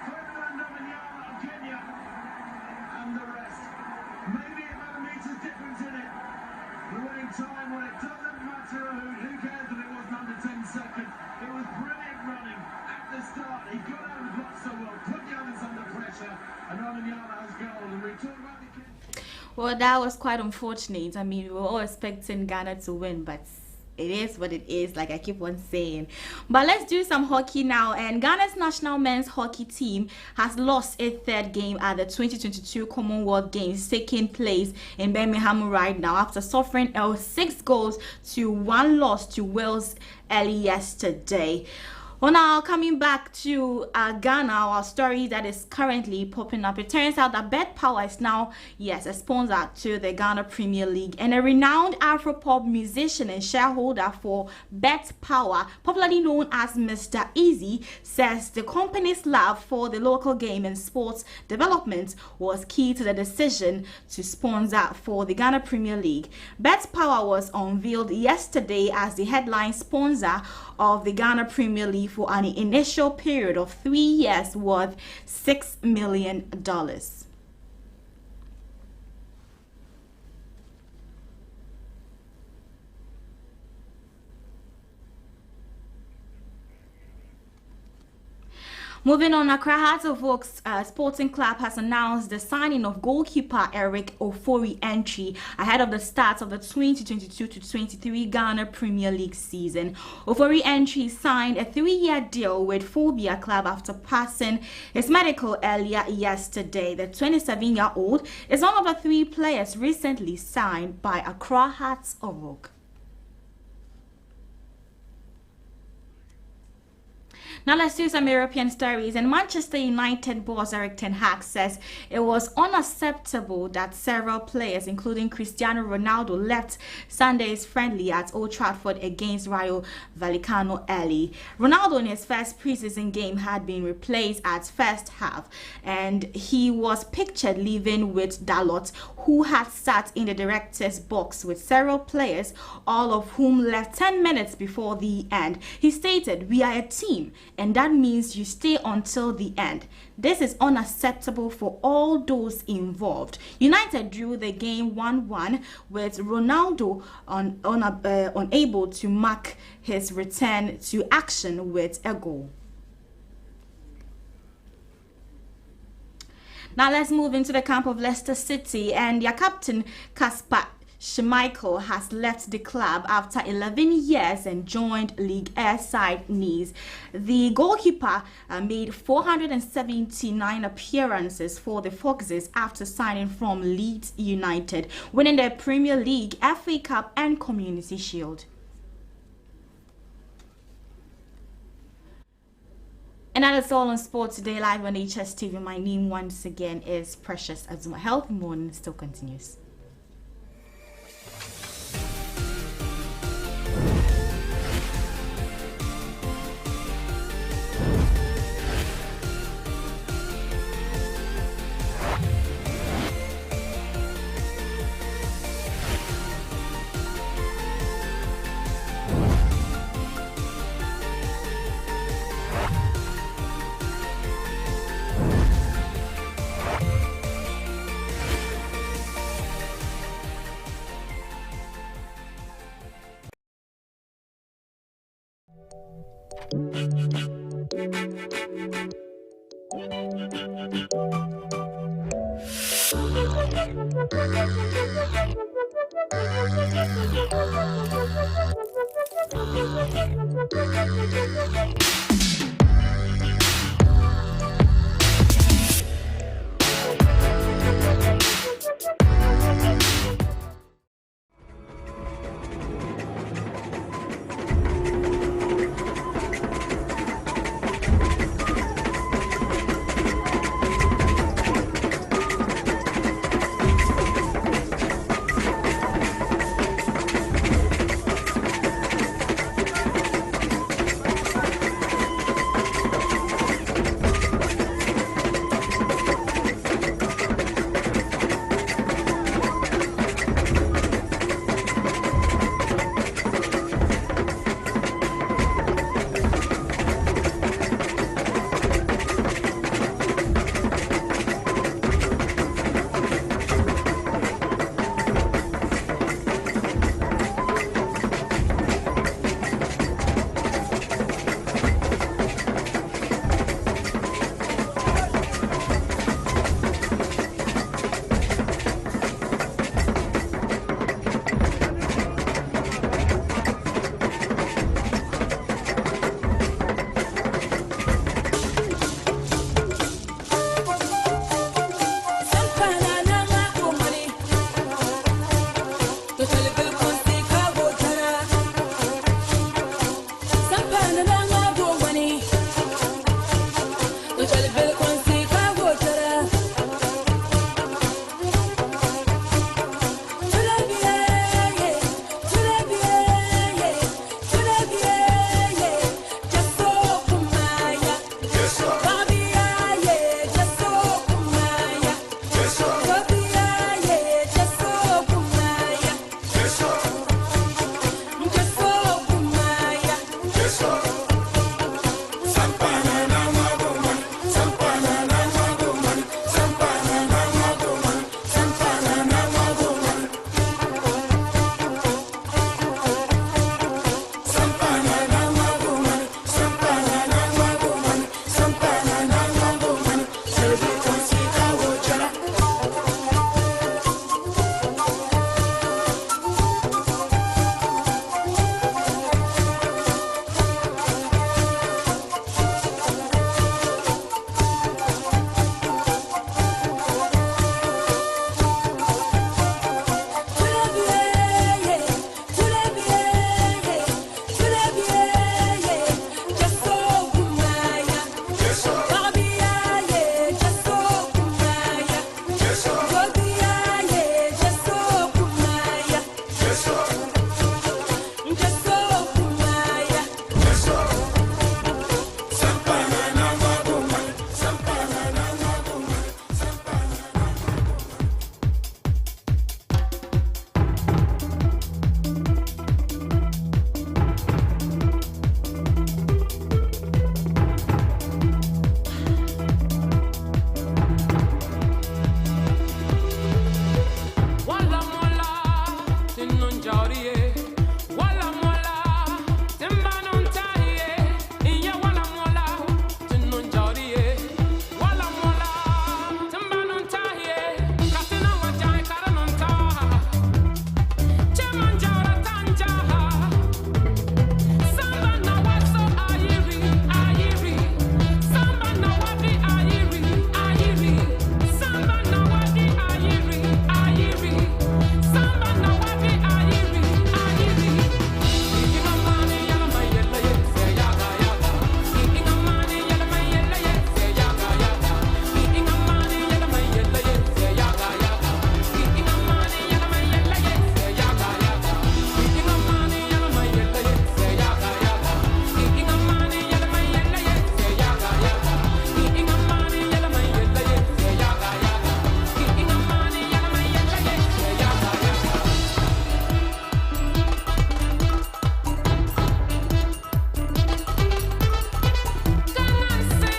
Ferdinand Omanyala of Kenya and the rest. Maybe about a meter's difference in it. The winning time when it doesn't matter who cares if it wasn't under 10 seconds. It was brilliant running at the start. He got out of the block so well, put the others under pressure, and Omanyala has goal. And we talk about the Well, that was quite unfortunate. I mean, we were all expecting Ghana to win, but it is what it is, like I keep on saying. But let's do some hockey now. And Ghana's national men's hockey team has lost its 3rd game at the 2022 Commonwealth Games, taking place in Birmingham right now after suffering a 6-1 loss to Wales early yesterday. Well, now coming back to Ghana, our story that is currently popping up. It turns out that Bet Power is now, yes, a sponsor to the Ghana Premier League, and a renowned Afropop musician and shareholder for Bet Power, popularly known as Mr. Easy, says the company's love for the local game and sports development was key to the decision to sponsor for the Ghana Premier League. Bet Power was unveiled yesterday as the headline sponsor of the Ghana Premier League for an initial period of 3 years worth $6 million. Moving on, Accra Hearts of Oaks Sporting Club has announced the signing of goalkeeper Eric Ofori entry ahead of the start of the 2022-23 Ghana Premier League season. Ofori entry signed a 3-year deal with Phobia Club after passing his medical earlier yesterday. The 27-year-old is one of the 3 players recently signed by Accra Hearts of Oaks. Now let's do some European stories. And Manchester United boss Erik ten Hag says it was unacceptable that several players, including Cristiano Ronaldo, left Sunday's friendly at Old Trafford against Rayo Vallecano early. Ronaldo in his first preseason game had been replaced at first half, and he was pictured leaving with Dalot, who had sat in the director's box with several players, all of whom left 10 minutes before the end. He stated, "We are a team, and that means you stay until the end. This is unacceptable for all those involved." United drew the game 1-1 with Ronaldo unable to mark his return to action with a goal. Now let's move into the camp of Leicester City, and their captain Kasper Schmeichel has left the club after 11 years and joined League A side Nice. The goalkeeper made 479 appearances for the Foxes after signing from Leeds United, winning the Premier League, FA Cup and Community Shield. And that is all on Sports Today live on Hstv. My name once again is Precious Azuma. Health Morning still continues.